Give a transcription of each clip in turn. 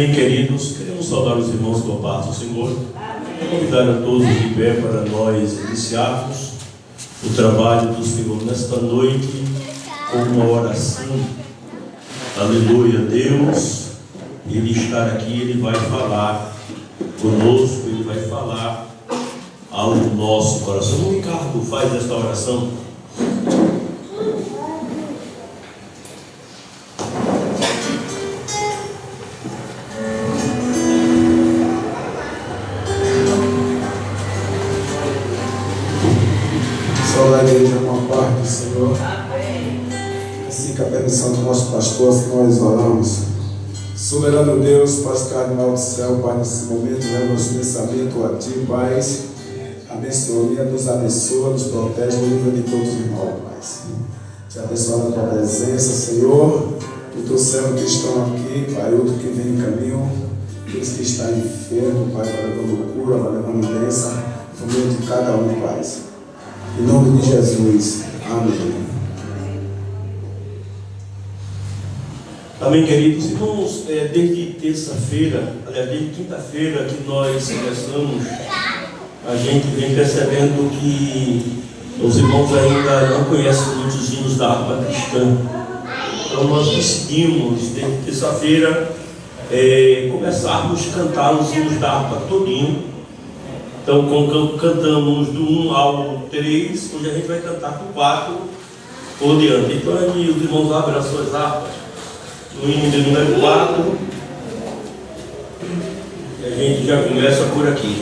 Amém, queridos? Queremos saudar os irmãos com a paz do Senhor. Convidar a todos de pé para nós iniciarmos o trabalho do Senhor nesta noite com uma oração. Aleluia, Deus, Ele está aqui, Ele vai falar conosco, Ele vai falar ao nosso coração. O Ricardo faz esta oração. Igreja, uma parte do Senhor. Assim que a permissão do nosso pastor, assim nós oramos. Soberano Deus, Pai carnal do céu, Pai, nesse momento, leva nosso pensamento a Ti, Pai. Abençoa, nos abençoa, nos protege no nível de todos os irmãos, Pai. Te abençoa na Tua presença, Senhor. O Teu servo que estão aqui, Pai, outro que vem em caminho, aqueles que estão enfermos, Pai, vai levando cura, vai levando bênção, família de cada um, Pai. Em nome de Jesus. Amém. Amém, queridos irmãos. Desde terça-feira, aliás, desde quinta-feira que nós começamos, a gente vem percebendo que os irmãos ainda não conhecem muitos hinos da harpa cristã. Então nós decidimos, desde terça-feira, começarmos a cantar os hinos da harpa todinho. Então, cantamos do 1 ao 3, hoje a gente vai cantar do 4 por diante. Então, aqui os irmãos abrem as suas harpas no hino de número 4 e a gente já começa por aqui.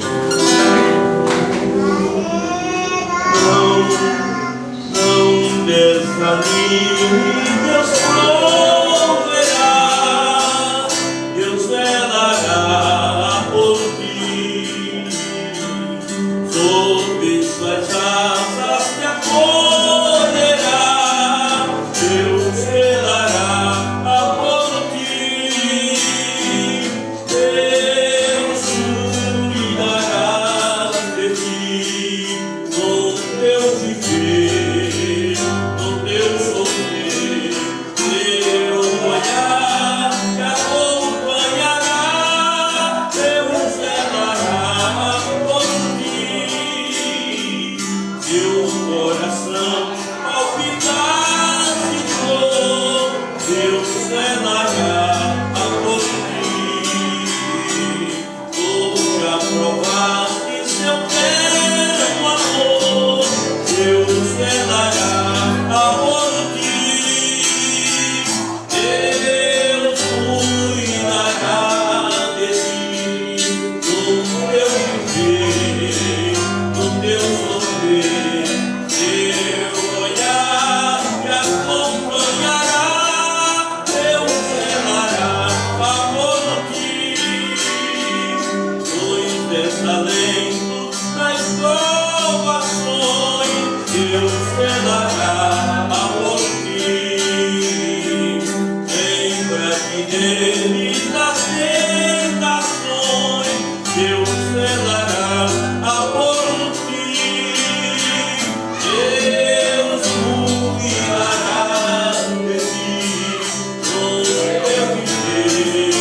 Não desanime, Deus proverá, Deus velará por ti. Sob suas asas te acolherá, Deus velará por ti. Deus cuidará de ti, no teu viver, no teu sofrer, teu olhar te acompanhará, Deus velará por ti. Teu coração palpitar de dor, Deus velará por ti. Tu já provaste seu terno amor, Deus velará por ti. Deus cuidará de ti, no teu viver, no teu sofrer, teu olhar te acompanhará, Deus velará por ti. Nos desalentos, nas provações, Deus velará por ti. Lembra-te dele nas tentações, Deus velará por ti. Deus cuidará de ti, no teu viver,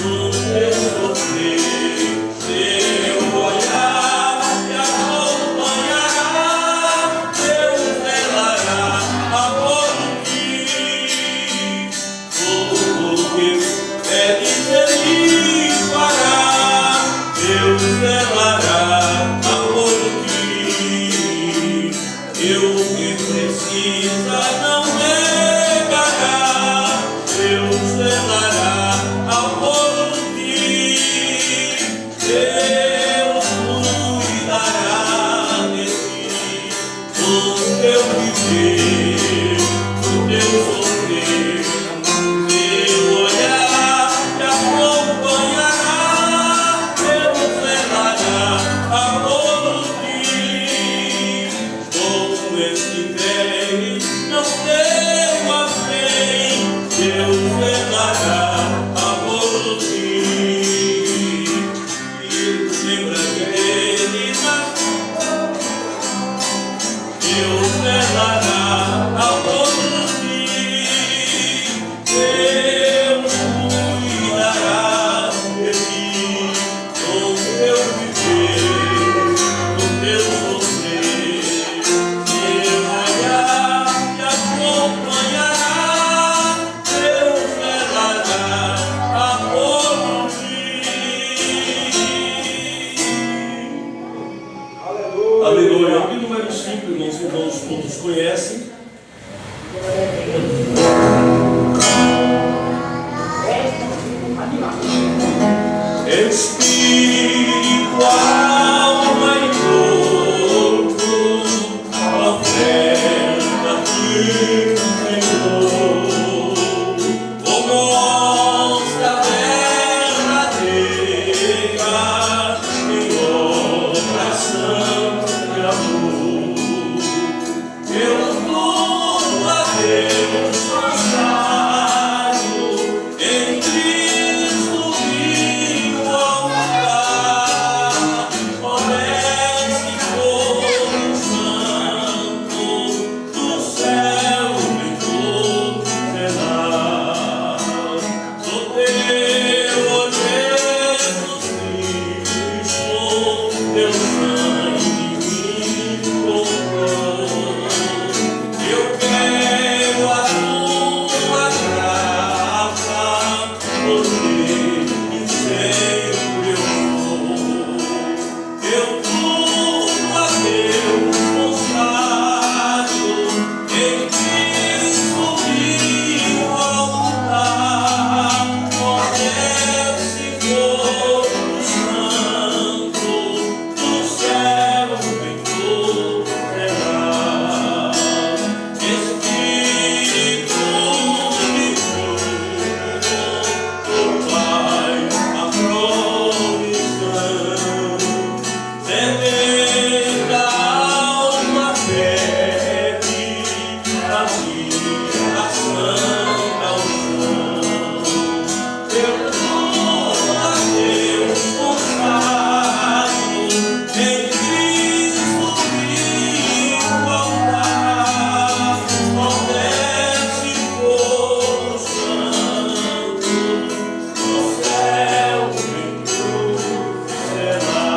no teu sofrer, teu olhar te acompanhará, Deus velará por ti. Tudo que pedes Ele fará, Deus velará por ti. E o que precisa não negará, Deus velará por ti. Deus cuidará de ti, no teu viver, no teu sofrer, teu olhar te acompanhará, Deus velará por ti. Como estiveres, não temas bem, Deus velará por ti. E lembra dele, Deus velará aleluia. O número 5, meus irmãos todos conhecem. Espírito, alma e corpo, oferta-te, Senhor, como obra verdadeira, em oração e amor. Eu louvo a Deus constado em Cristo vivo ao lugar, honesto e como santo, do céu vem todo será. Sou teu, ó Jesus Cristo, teu sangue me comprou. Eu quero a tua graça, poder que sempre eu sou. Eu louvo a Deus constado em Cristo vivo ao lugar, honesto e como santo, do céu vem todo será. Espírito de Deus, tu vais a provisão, semente a alma pede a minha santa unção. Eu louvo a Deus constado em Cristo vivo ao lugar, honesto e como santo, do céu vem tudo será.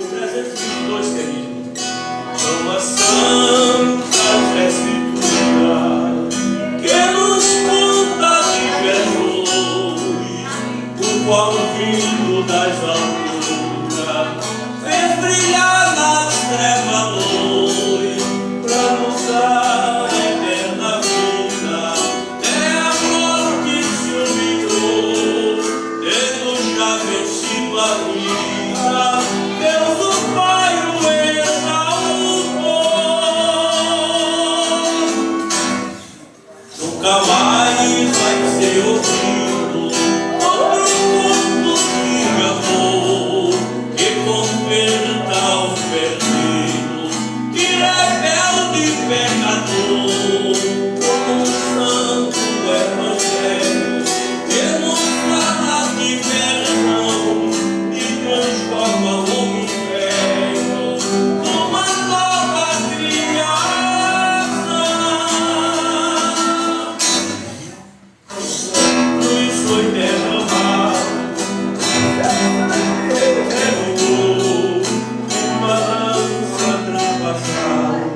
322, querido. São as santas escrituras que nos conta de Jesus, o qual vindo das alturas fez brilhar nas trevas a luz, pra nos dar a eterna vida. É a morte se humilhou, tendo já vencido a vida. Deus o Pai o exaltou. Nunca mais vai ser ouvido outro conto de amor que converta o perdido, que rebelde pecador, como um santo evangelho que nos fala de perdão e transforma o homem velho numa nova criação. Cruz foi derramado, derrubou uma lança traspassada.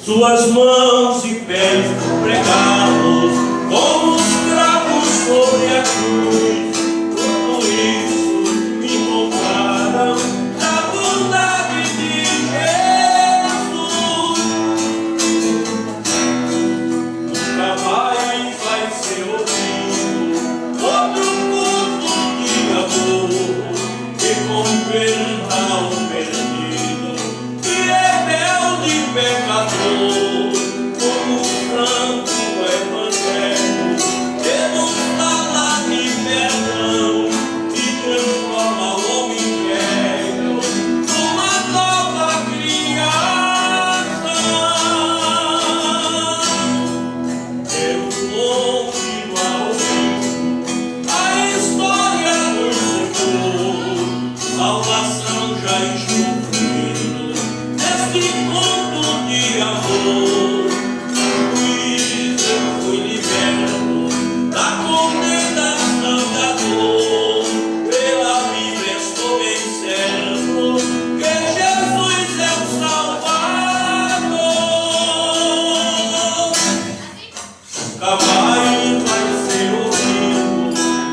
Suas mãos e pés pregados como os cravos sobre a cruz. Tudo isso me mostraram da bondade de Jesus. Nunca mais vai ser ouvido outro conto de amor que converta o perdido, que rebelde pecador, como um santo evangelho que nos fala de perdão e transforma o homem velho numa nova criação. Eu continuo a ouvir a história do Senhor, salvação já escolhido neste conto de amor. Juiz eu fui liberto da condenação da dor, pela Bíblia estou bem certo que Jesus é o Salvador. Nunca mais vai ser ouvido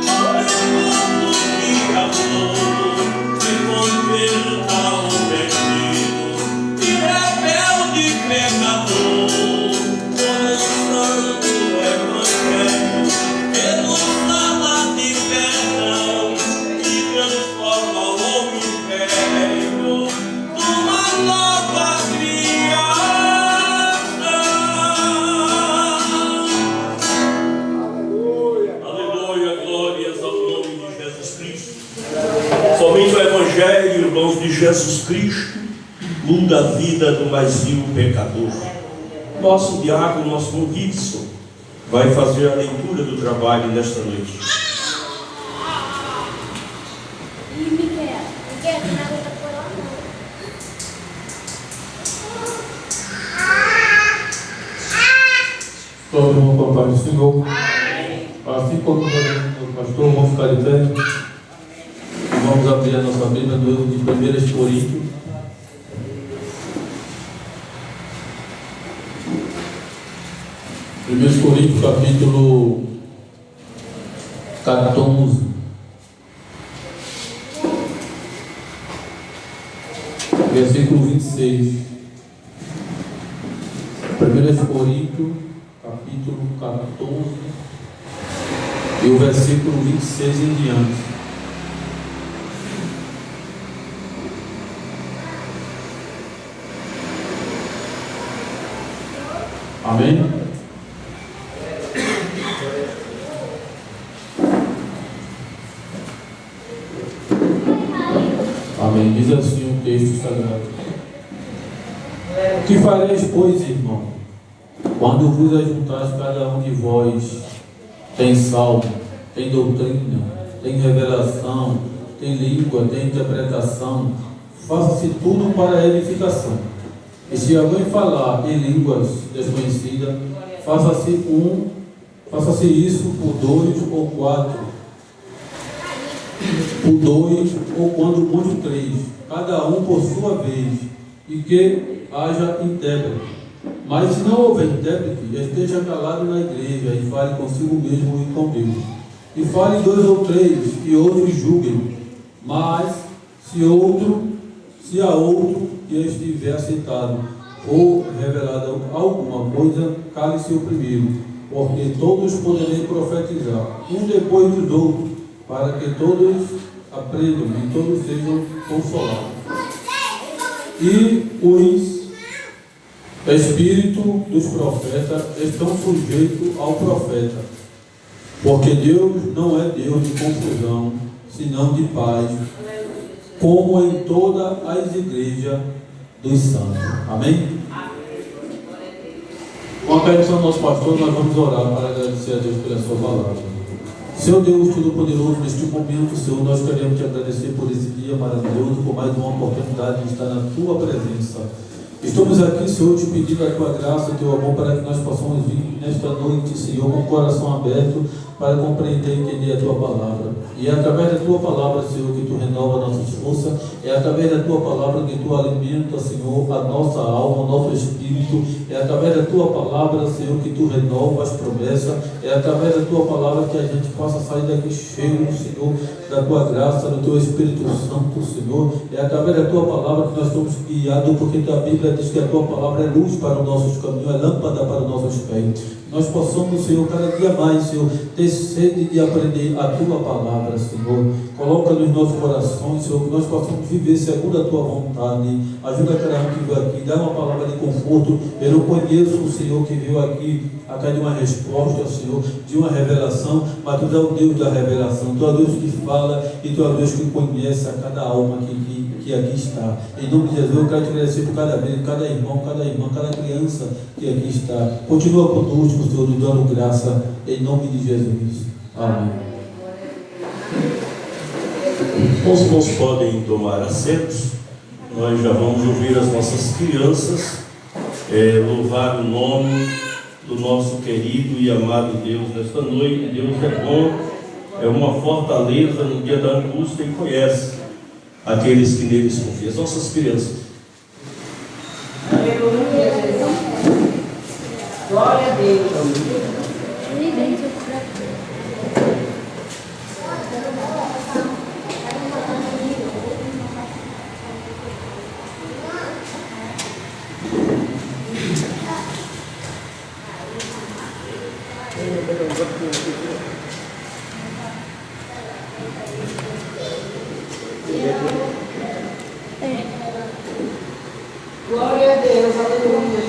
Jesus Cristo muda a vida do mais vil pecador. Nosso diácono, nosso irmão Gibson, vai fazer a leitura do trabalho nesta noite. Todo mundo com a paz do Senhor. Assim como o pastor, vamos ficar de pé. Vamos abrir a nossa Bíblia do livro de 1 Coríntios. 1 Coríntios, capítulo 14. Versículo 26. 1 Coríntios, capítulo 14, e o versículo 26 em diante. Amém? Amém. Diz assim o texto sagrado: Que fareis, pois, irmão, quando vos ajuntais cada um de vós tem salmo, tem doutrina, tem revelação, tem língua, tem interpretação? Faça-se tudo para a edificação. E se alguém falar em línguas desconhecidas, faça-se isso por 2 ou 4, por 2 ou quando muito 3, cada um por sua vez, e que haja intérprete. Mas se não houver intérprete, esteja calado na igreja e fale consigo mesmo e com Deus. E fale 2 ou 3, e outros julguem. Mas se a outro que estiver assentado ou revelada alguma coisa, cale-se o primeiro, porque todos poderem profetizar, um depois dos outros, para que todos aprendam e todos sejam consolados. E os espíritos dos profetas estão sujeitos ao profeta, porque Deus não é Deus de confusão, senão de paz, como em todas as igrejas dos santos. Amém? Com a permissão do nosso pastor, nós vamos orar para agradecer a Deus pela sua palavra. Senhor Deus Todo-Poderoso, neste momento, Senhor, nós queremos te agradecer por esse dia maravilhoso, por mais uma oportunidade de estar na tua presença. Estamos aqui, Senhor, te pedindo a tua graça, teu amor, para que nós possamos vir nesta noite, Senhor, com o coração aberto, para compreender e entender a tua palavra. E é através da tua palavra, Senhor, que tu renova nossas forças. É através da tua palavra que tu alimenta, Senhor, a nossa alma, o nosso espírito. É através da tua palavra, Senhor, que tu renova as promessas. É através da tua palavra que a gente possa sair daqui cheio, Senhor, da tua graça, do teu Espírito Santo, Senhor. É através da tua palavra que nós somos guiados, porque a Bíblia diz que a tua palavra é luz para os nossos caminhos, é lâmpada para os nossos pés. Nós possamos, Senhor, cada dia mais, Senhor, ter sede de aprender a tua palavra, Senhor. Coloca nos nossos corações, Senhor, que nós possamos viver segundo a tua vontade. Ajuda cada um que veio aqui, dá uma palavra de conforto. Eu não conheço o Senhor que veio aqui atrás de uma resposta, Senhor, de uma revelação, mas tu é o Deus da revelação. Tu é o Deus que fala e tu é o Deus que conhece a cada alma que aqui está. Em nome de Jesus, eu quero te agradecer por cada vez, cada irmão, cada irmã, cada criança que aqui está. Continua conosco, Senhor, nos dando graça, em nome de Jesus. Amém. Os irmãos podem tomar assentos. Nós já vamos ouvir as nossas crianças louvar o nome do nosso querido e amado Deus nesta noite. Deus é bom, é uma fortaleza no dia da angústia e conhece aqueles que neles confiam. As nossas crianças. Aleluia. Glória a Deus. Glória a Deus, aleluia.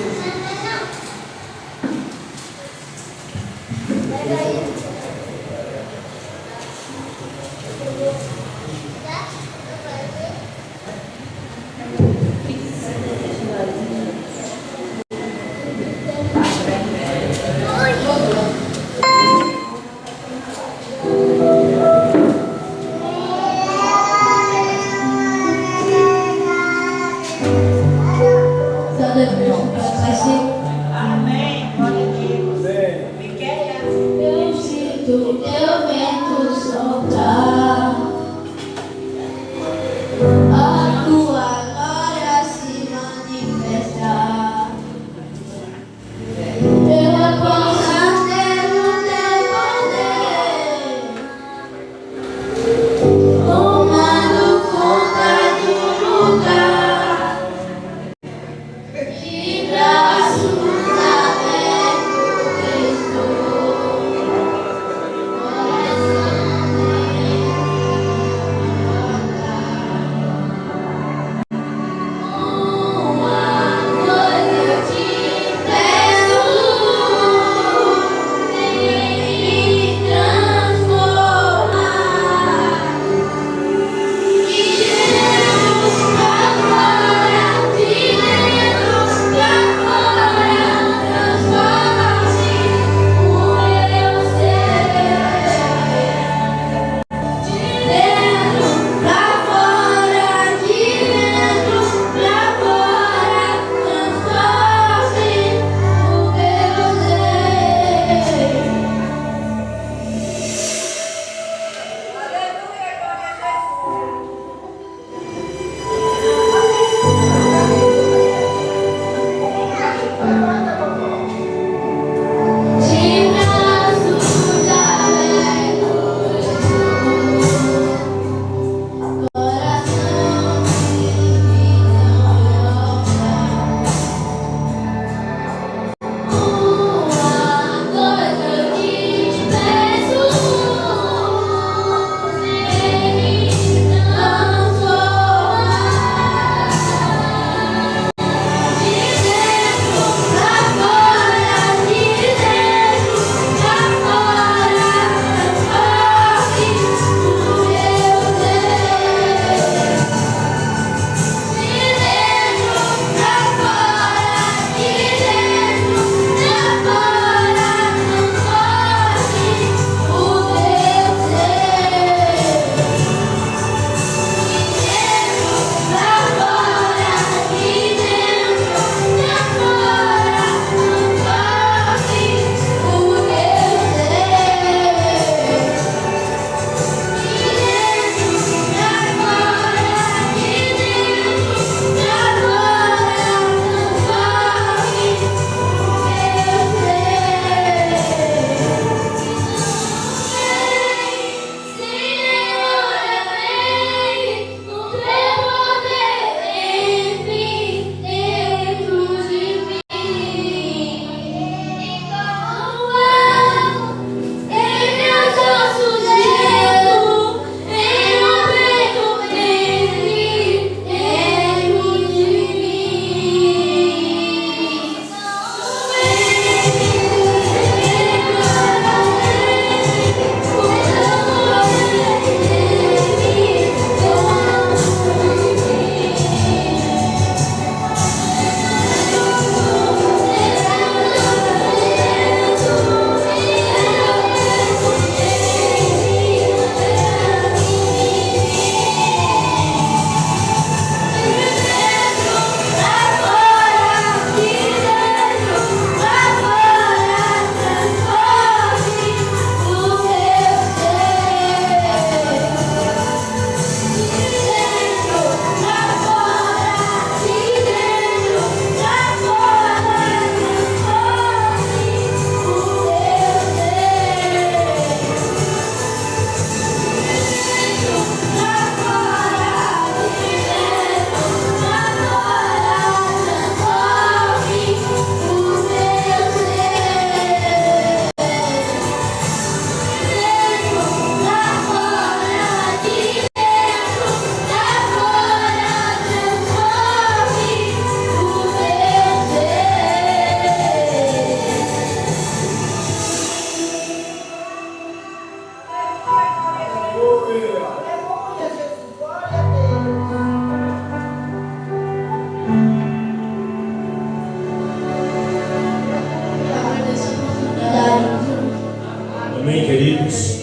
Amém, queridos?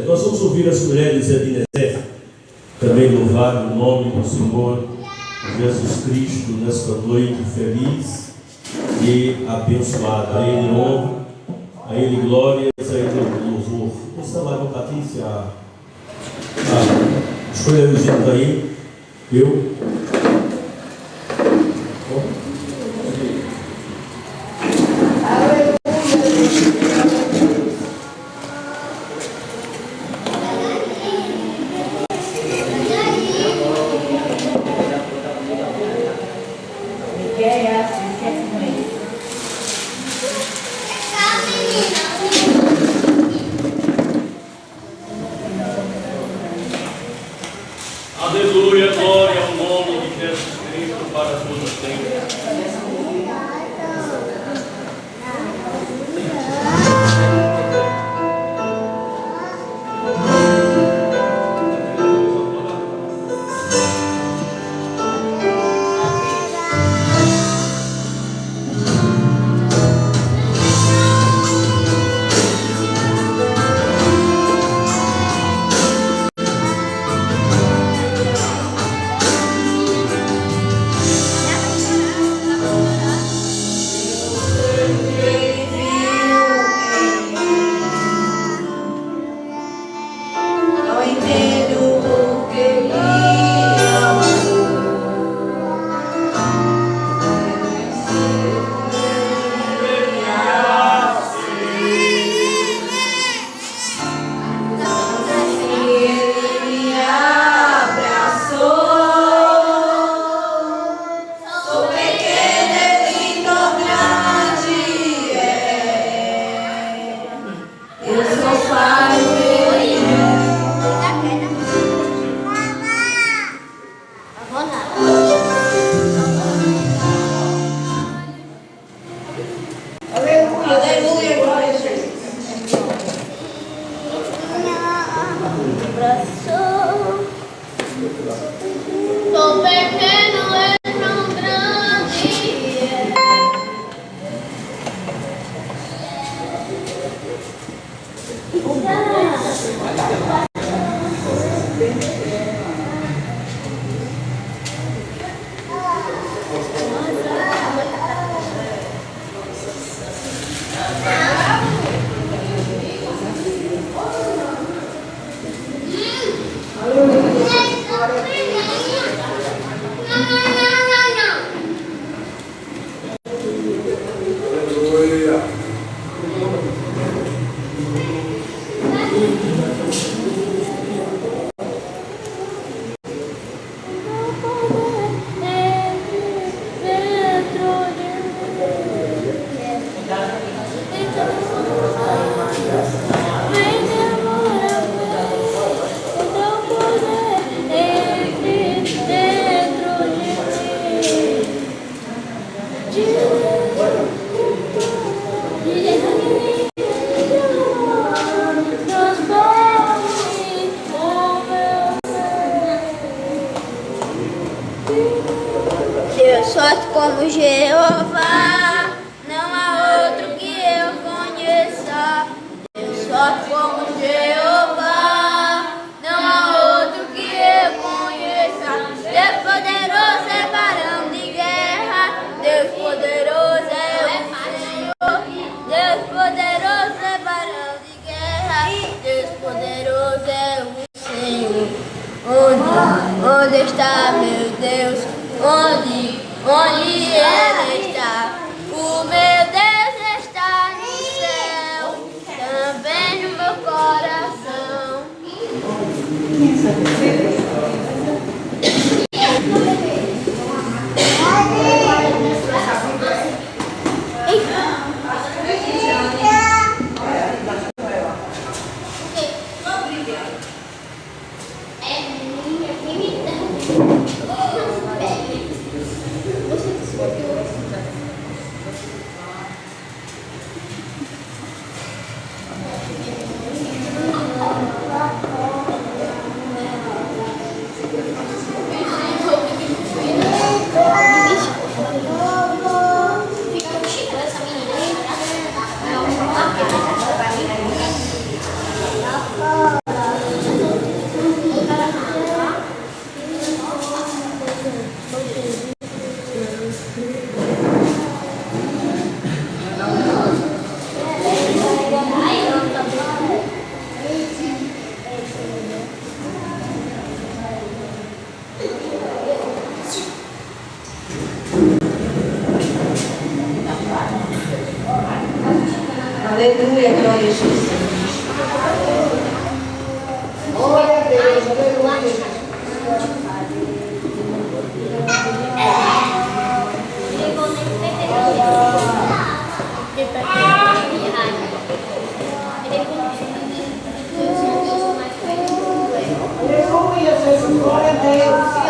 Nós vamos ouvir as mulheres de Ebenezer, também louvar o nome do Senhor Jesus Cristo nesta noite feliz e abençoada. A Ele honra, a A Ele glória, a Ele louvor. Essa lá com a Patrícia, escolha os hinos aí. Eu. Aleluia, glória ao nome de Jesus Cristo para todos sempre. Deus forte como Jeová, não há outro que eu conheça. Deus forte como Jeová, não há outro que eu conheça. Deus poderoso é varão de guerra, Deus poderoso é o Senhor. Deus poderoso é varão de guerra, Deus poderoso é o Senhor. Onde está meu Deus? Onde Ele está? O meu Deus está no céu, também no meu coração. Aleluia, glória a Jesus. Glória a Deus, aleluia. Aleluia, Jesus, glória a Deus.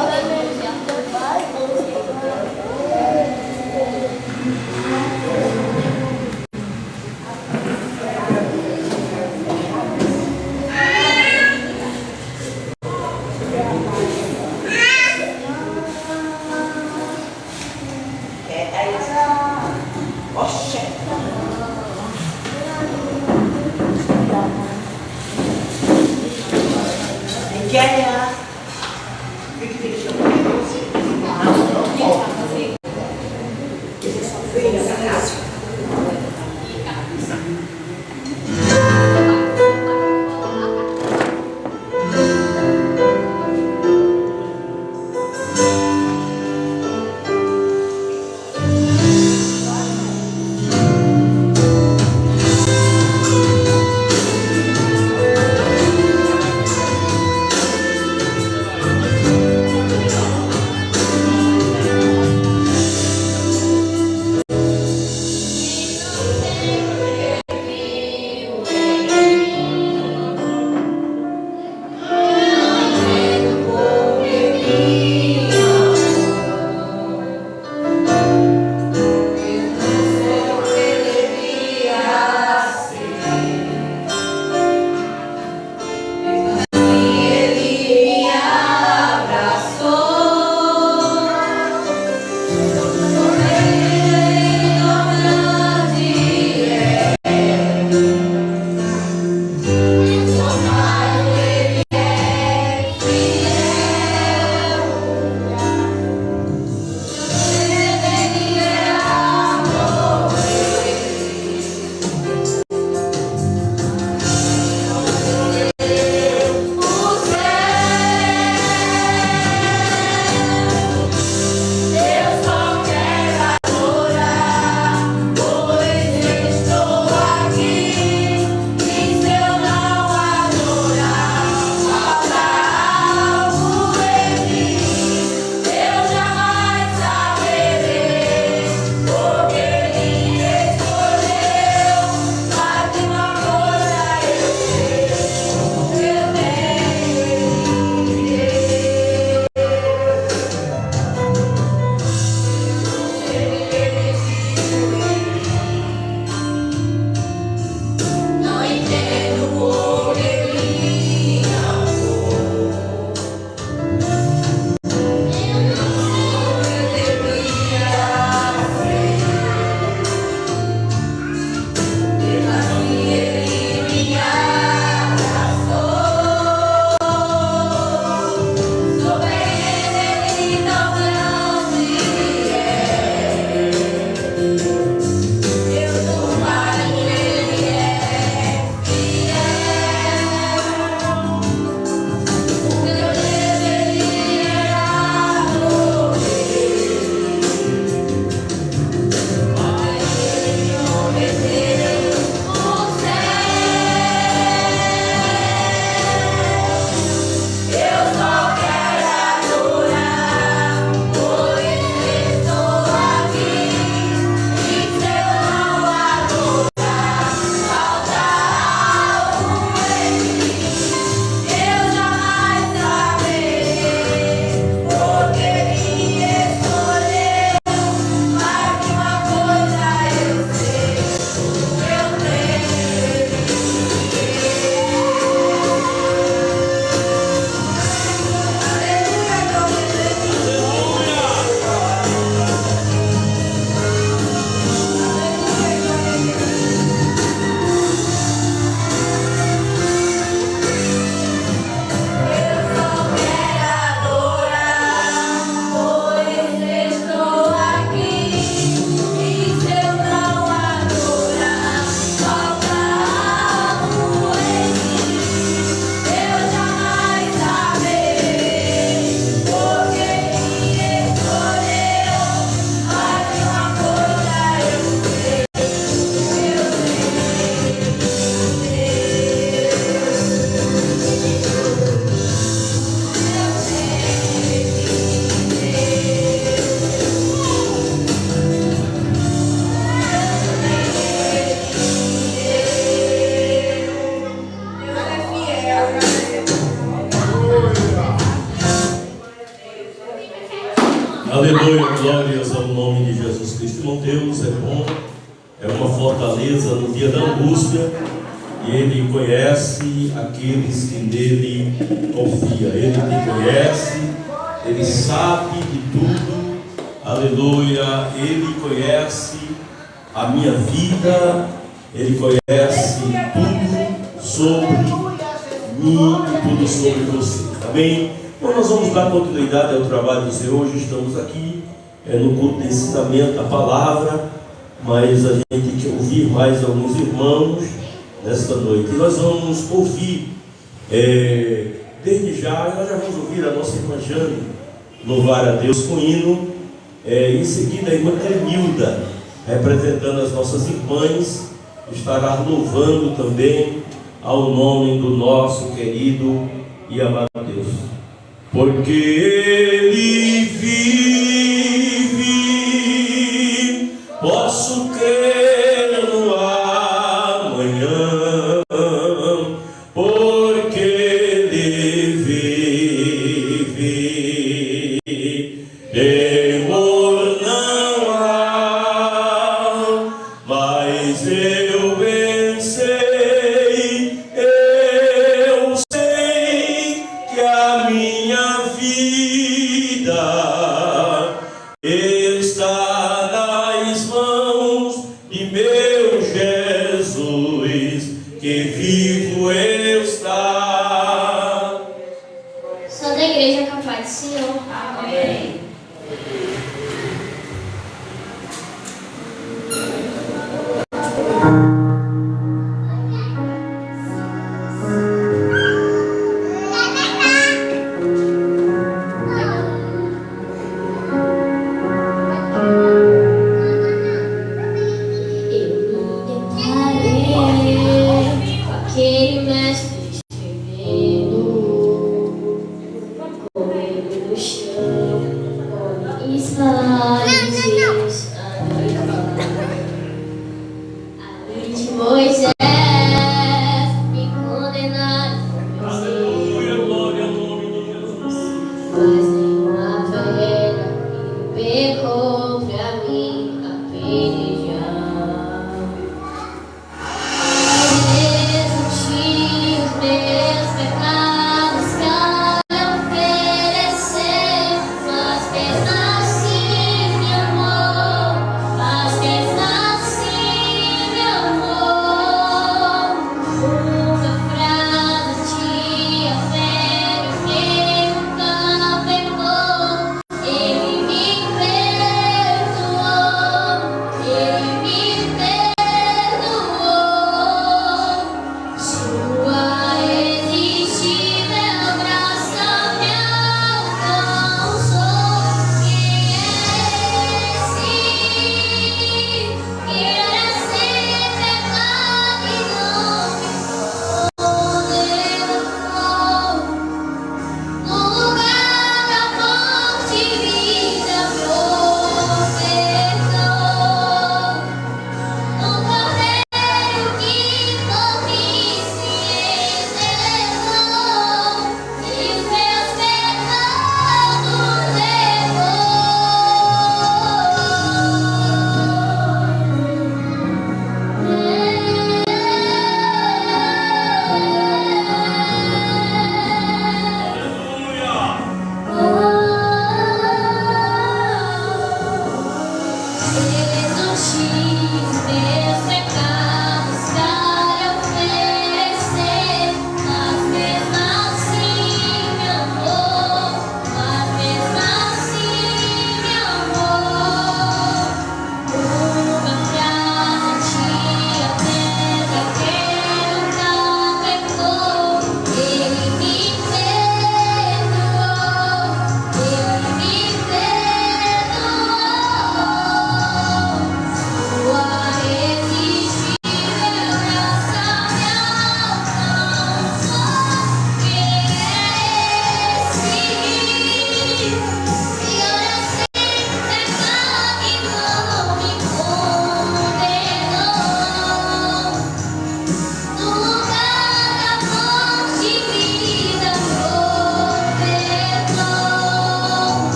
fraqueza, no dia da angústia, e Ele conhece aqueles que nele confia. Ele te conhece, Ele sabe de tudo, aleluia. Ele conhece a minha vida, Ele conhece tudo sobre mim e tudo sobre você. Amém? Então nós vamos dar continuidade ao trabalho do Senhor. Hoje estamos aqui no culto de ensinamento da palavra, mas a gente quer ouvir mais alguns irmãos nesta noite. E nós vamos ouvir, desde já, nós já vamos ouvir a nossa irmã Jane louvar a Deus com hino, em seguida a irmã Clemilda, representando as nossas irmãs, estará louvando também ao nome do nosso querido e amado Deus. Porque Ele vive, posso crer no amanhã, porque Ele vive, temor não há, mas eu venci, eu sei que a minha vida está nas mãos de meu Jesus, que vivo está. Santa Igreja com a paz do Senhor. Amém. Eu me deparei com aquele mestre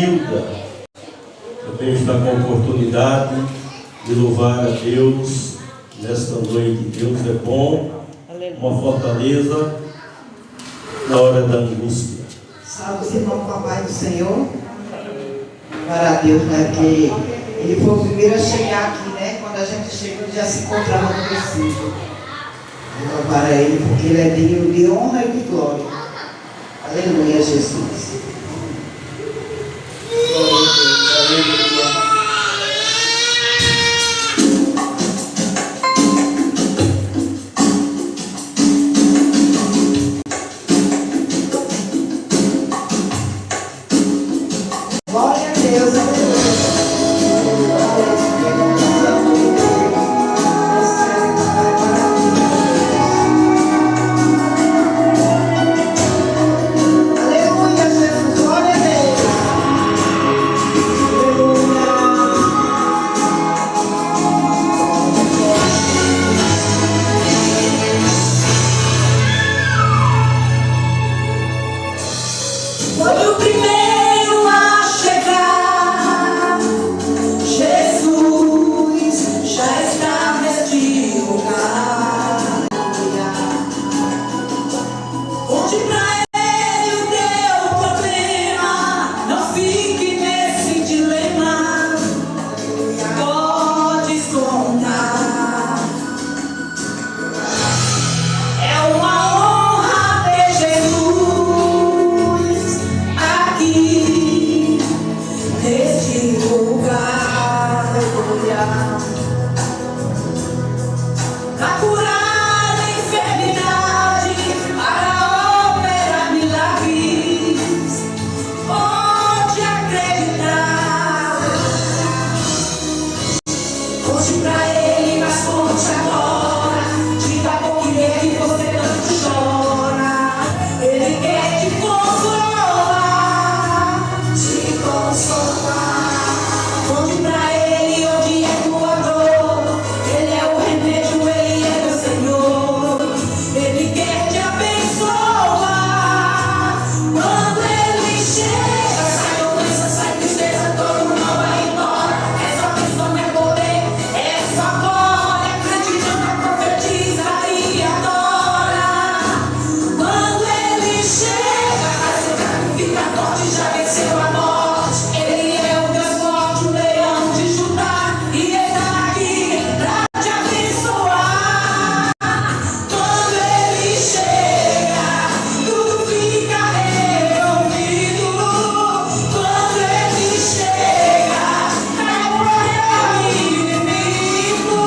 Nilda também está com a oportunidade de louvar a Deus nesta noite. Deus é bom, uma fortaleza na hora da angústia. Salve os irmãos com a paz do Senhor. Glória a Deus, né? Que ele foi o primeiro a chegar aqui, né? Quando a gente chega, ele já se encontrava no princípio. Louvar a Ele, porque Ele é digno de honra e de glória. Aleluia, Jesus. Glória a Deus, aleluia. Glória a Deus, aleluia. Aleluia, Jesus, glória a Deus. Foi o primeiro a chegar. Jesus já está neste lugar. Conte pra ele o teu problema. Não fique nesse dilema. Pode contar. É uma honra ter Jesus aqui neste lugar. Pra curar a enfermidade, para operar milagres, pode acreditar. Conte pra ele, mas conte agora. Diga por que você tanto chora. Ele quer te consolar, te consolar. Conte pra ele onde é tua dor. Ele é o remédio, ele é meu Senhor. Ele quer te abençoar. Quando ele chega, sai doença, sai tristeza, todo mal vai embora. É só bênção, é poder, é só glória. Acreditando, profetiza e adora. Quando ele chega, faz o caminho, fica forte, já venceu a morte. Ele é o Deus forte, o leão de Judá, e ele está aqui pra te abençoar. Quando ele chega, tudo fica resolvido. Quando ele chega, é glória infinito.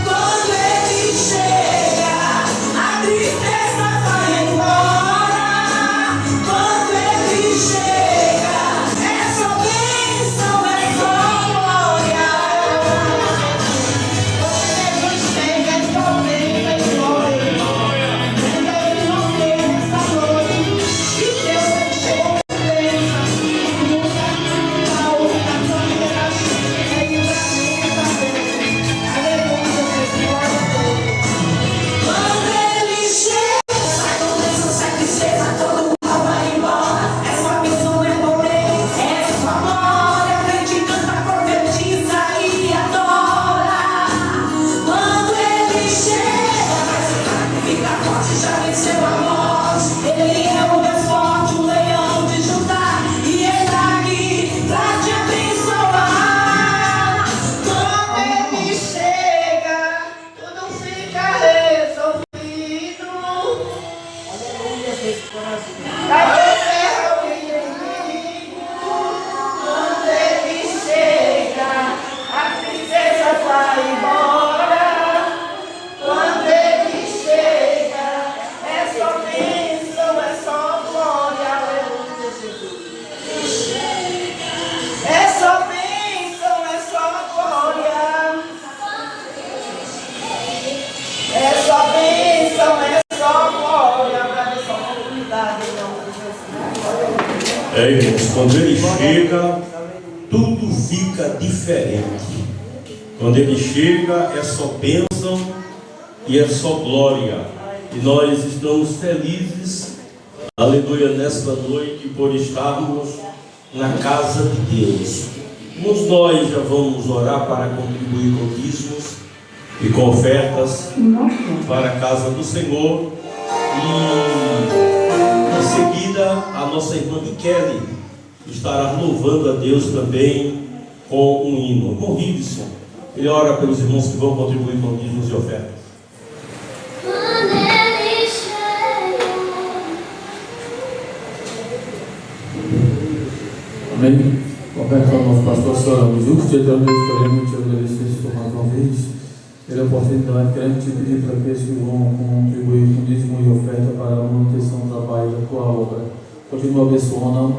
Quando ele chega, a tristeza vai embora. Quando ele chega, é só bênção, é só glória. Quando ele chega, é só bênção e glória. Quando ele não tem essa noite, que Deus chegou com bênção. Quando ele chega, sai doença, sai tristeza, todo mal vai embora. É só bênção, é poder, é só glória. Crente canta, profetiza e adora. Quando ele chega, faz o caminho, fica forte, já venceu a morte. Ele é o Deus forte, o leão de Judá, e ele está aqui pra te abençoar. Quando ele chega, tudo fica resolvido. Vai ter terra o inimigo. Quando ele chega, a tristeza vai embora. Quando ele chega, é só bênção, é só glória. Aleluia, Jesus. É só bênção, é só glória. É só bênção, é só glória. Agradeço a oportunidade, em nome de Jesus. Irmãos, quando ele chega, tudo fica diferente. Quando ele chega, é só bênção e é só glória. E nós estamos felizes, aleluia, nesta noite, por estarmos na casa de Deus. Uns nós já vamos orar para contribuir com dízimos e com ofertas para a casa do Senhor. E em seguida a nossa irmã Kelly estará louvando a Deus também com um hino. Irmão Riveson, ele ora pelos irmãos que vão contribuir com dízimos e ofertas. Amém. Conversa ao nosso pastor, choramos. Justo e eternamente queremos te agradecer por mais uma vez pela oportunidade. Queremos te pedir para que esses que vão contribuir com dízimo e oferta para a manutenção do trabalho da tua obra. Continua abençoando,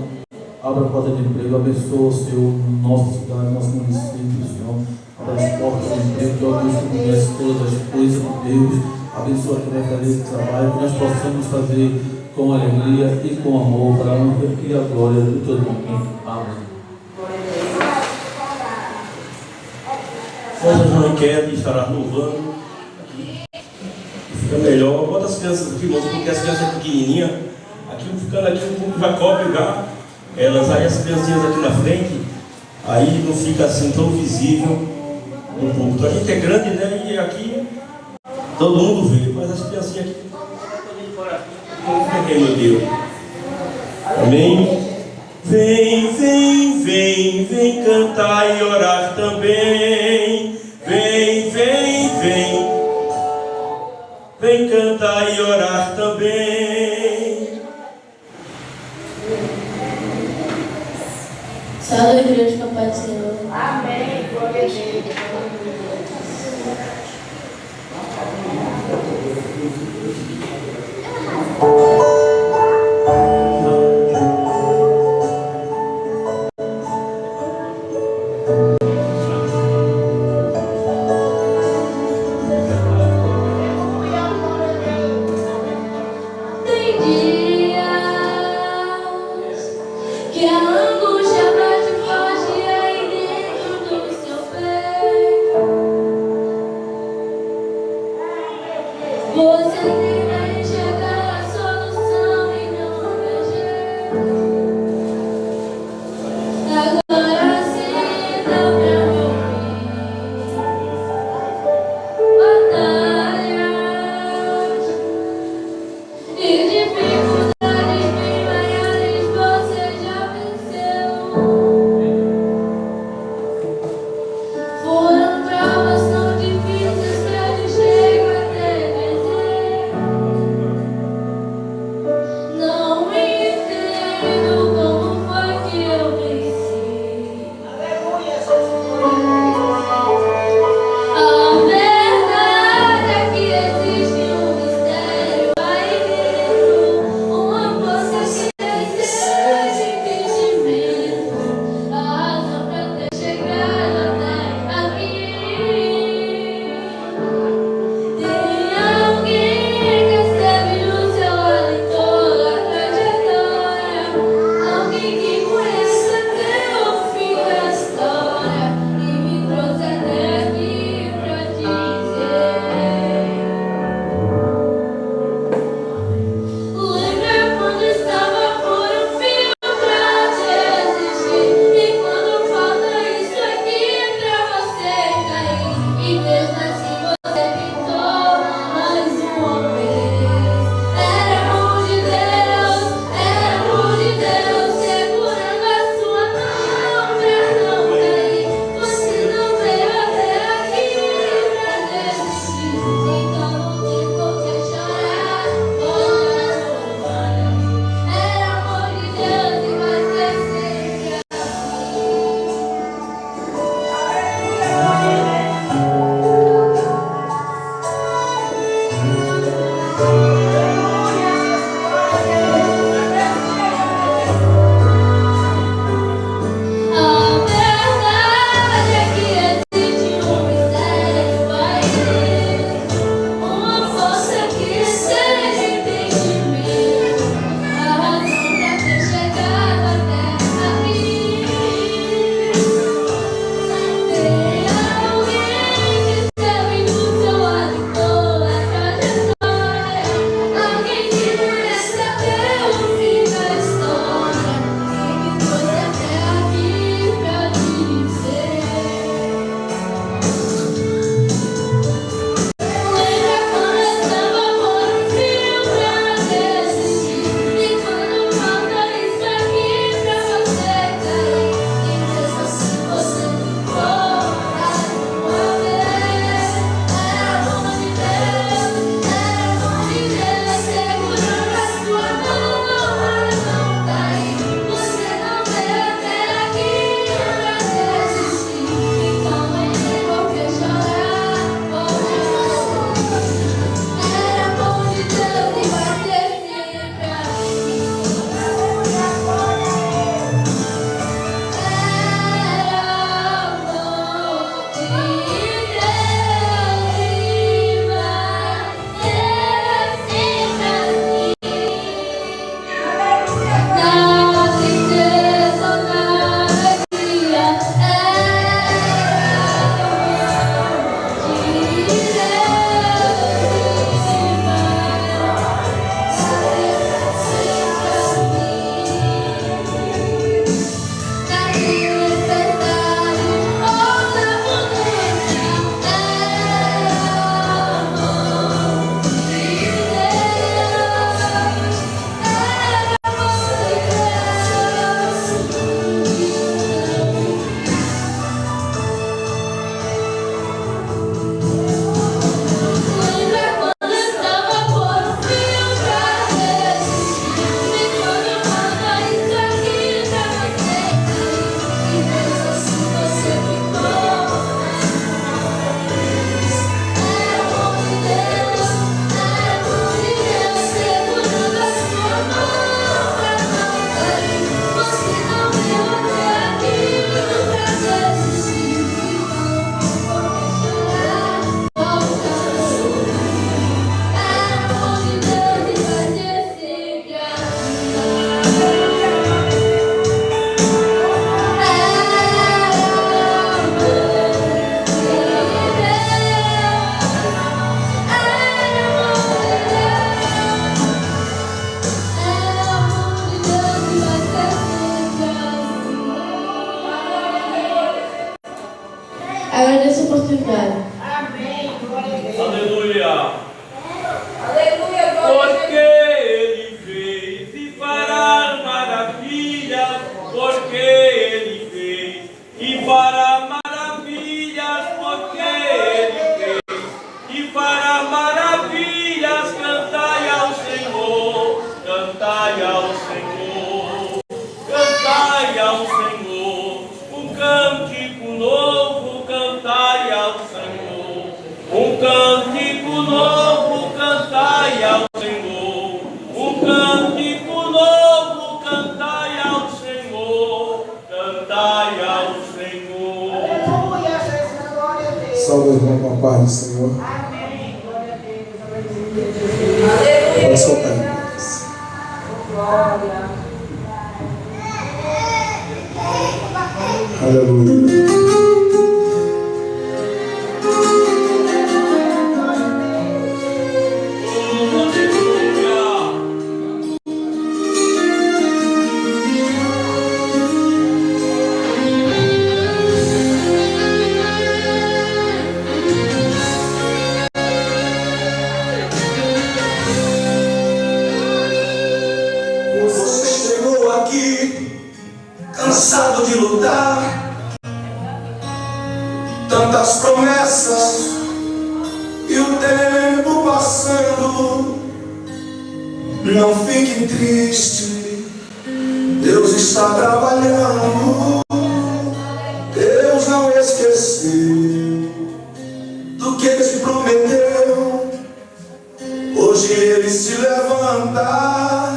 abra a porta de emprego, abençoa o Senhor, nossa cidade, nosso município, Senhor. Abra as portas de emprego, que Deus conhece todas as coisas de Deus. Abençoa quem vai fazer esse trabalho, que nós possamos fazer com alegria e com amor para a honra e a glória do teu nome. Amém. Nossa irmã Kelly estará louvando aqui. Fica melhor. Bota as crianças aqui, irmãos, porque as crianças são pequenininhas. Aqui, ficando aqui, um pouco vai pegar elas aí, as criancinhas aqui na frente. Aí não fica assim tão visível no público. A gente é grande, né? E aqui todo mundo vê, mas as criancinhas aqui não tem, meu Deus. Amém? Vem, vem, vem, vem cantar e orar também. Vem, vem, vem, vem cantar e orar também. Salve a igreja com a paz do Senhor. Amém. Glória a Deus. Tem dias que a angústia bate forte aí dentro do seu peito. Você tenta enxergar a solução e não vê jeito. Agora sinta Agradeço a oportunidade. Aleluia. Aleluia, Porque Ele fez e fará maravilhas. Porque Ele fez e fará maravilhas. Porque Ele fez e fará maravilhas. Cantai ao Senhor, cantai ao Senhor, cantai ao Senhor. Um cântico novo, cantai ao Senhor. Um cântico novo, cantai ao Senhor. Um cântico novo, cantai ao Senhor. Cantai ao Senhor. Aleluia, Jesus, glória a Deus. Salve, irmão, com a paz do Senhor. Amém, glória a Deus. Aleluia. Pode soltar, irmãos. Glória. Aleluia. Você chegou aqui, cansado de lutar, tantas promessas e o tempo passando. Não fique triste, Deus está trabalhando. Deus não esqueceu do que Ele te prometeu. Hoje Ele se levanta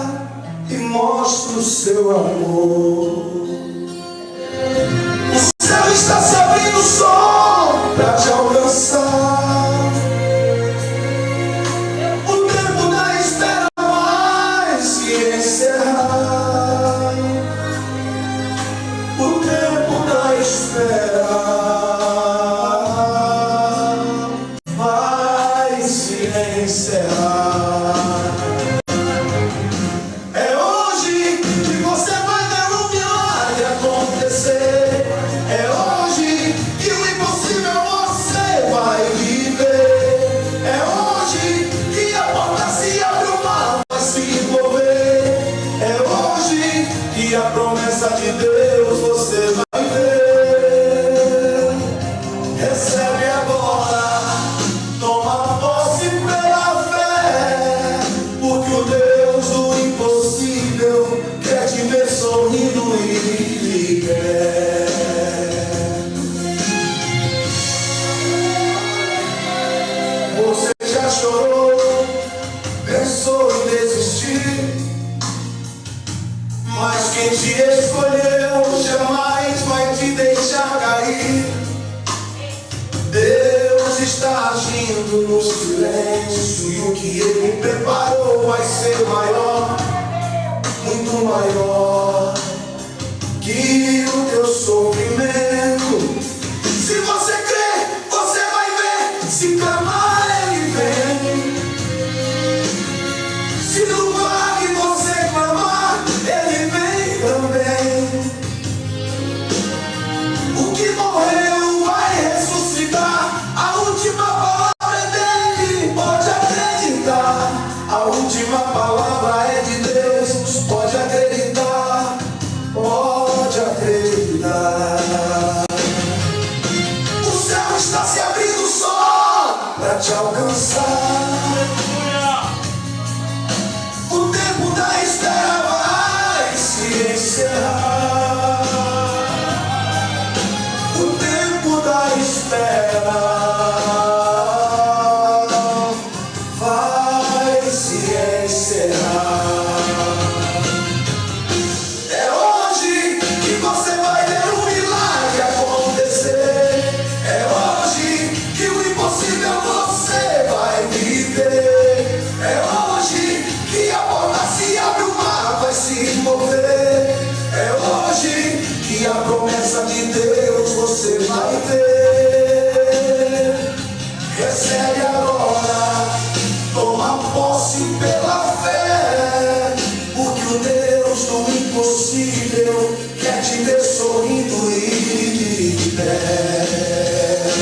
e mostra o seu amor. O céu está se abrindo só para te alcançar. O tempo da espera vai se encerrar. O tempo da espera vai se encerrar. É hoje que você vai ver um milagre acontecer. É hoje que o impossível você vai viver. É hoje que a porta se abre, o mar vai se envolver. É hoje que a promessa de Deus você vai ver. Recebe agora, toma posse pela fé, porque o Deus do impossível quer te ver sorrindo e quer. Você já chorou, pensou em desistir, mas quem te escolheu jamais vai te deixar cair. Deus está agindo no silêncio e o que Ele preparou vai ser maior, muito maior que o teu sofrimento. Se você crer, você vai ver. Se clamar, Ele vem. Se no vale você clamar, Ele vem também. O que morreu vai ressuscitar. A última palavra é dele, pode acreditar. A última palavra é de Deus, pode acreditar. Pode acreditar. O céu está se abrindo só para te alcançar. O tempo da espera vai se encerrar. O tempo da espera vai se encerrar. É hoje que você vai ver um milagre acontecer. É hoje que o impossível você vai viver. É hoje que a porta se abre, o mar vai se mover. É hoje que a promessa de Deus você vai ver. Recebe agora, toma posse pela fé, porque o Deus do impossível quer te ver sorrindo e de pé.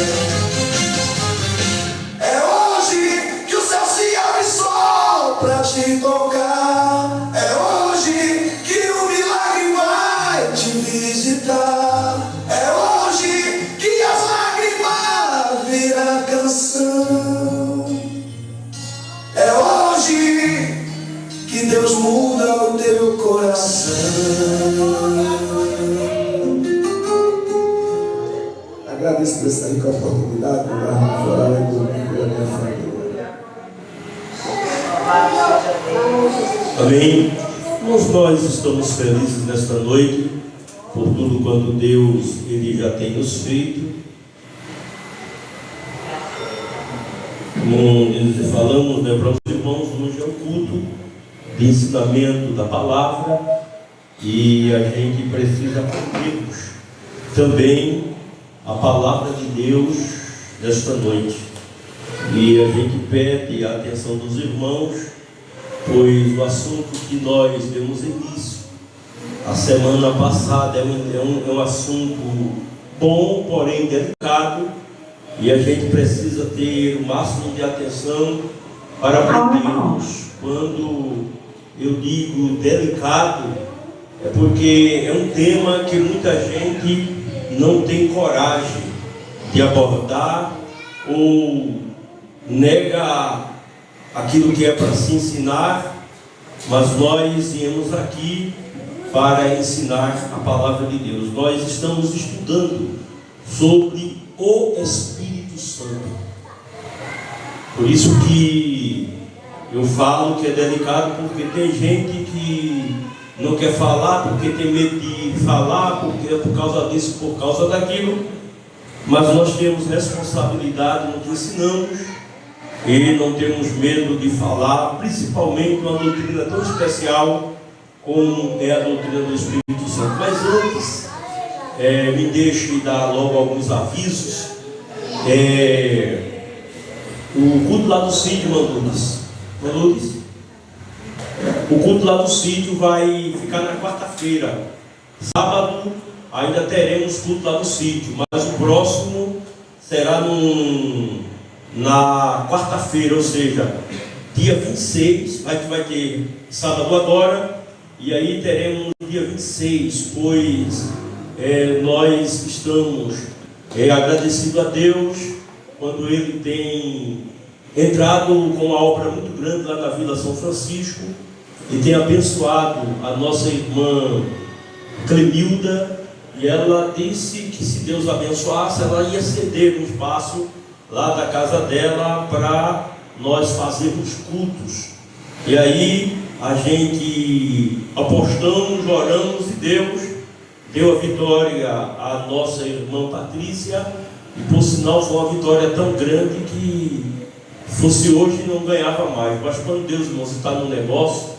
Agradeço por essa rica oportunidade, meu irmão Floral e domingo pela minha família. Amém. Nós estamos felizes nesta noite por tudo quanto Deus Ele já tem nos feito. Como falamos, né, para os irmãos, hoje é o culto de ensinamento da palavra e a gente precisa aprendermos também a palavra de Deus nesta noite. E a gente pede a atenção dos irmãos, pois o assunto que nós demos início a semana passada é um assunto bom, porém delicado, e a gente precisa ter o máximo de atenção para aprendermos. Quando eu digo delicado, é porque é um tema que muita gente não tem coragem de abordar ou nega aquilo que é para se ensinar, mas nós viemos aqui para ensinar a palavra de Deus. Nós estamos estudando sobre o Espírito Santo. Por isso que eu falo que é delicado, porque tem gente que não quer falar, porque tem medo de falar, porque é por causa disso, por causa daquilo. Mas nós temos responsabilidade no que ensinamos e não temos medo de falar, principalmente uma doutrina tão especial como é a doutrina do Espírito Santo. Mas antes, me deixe dar logo alguns avisos. O culto lá do sítio, Lourdes, o culto lá do sítio vai ficar na quarta-feira. Sábado ainda teremos culto lá do sítio, mas o próximo será na quarta-feira, ou seja, dia 26, vai ter sábado agora, e aí teremos dia 26, pois nós estamos agradecidos a Deus quando Ele tem entrado com uma obra muito grande lá na Vila São Francisco e tem abençoado a nossa irmã Clemilda, e ela disse que se Deus abençoasse, ela ia ceder um espaço lá da casa dela para nós fazermos cultos. E aí a gente apostamos, oramos e Deus deu a vitória à nossa irmã Patrícia, e por sinal foi uma vitória tão grande que fosse hoje não ganhava mais. Mas quando Deus, irmãos, está no negócio,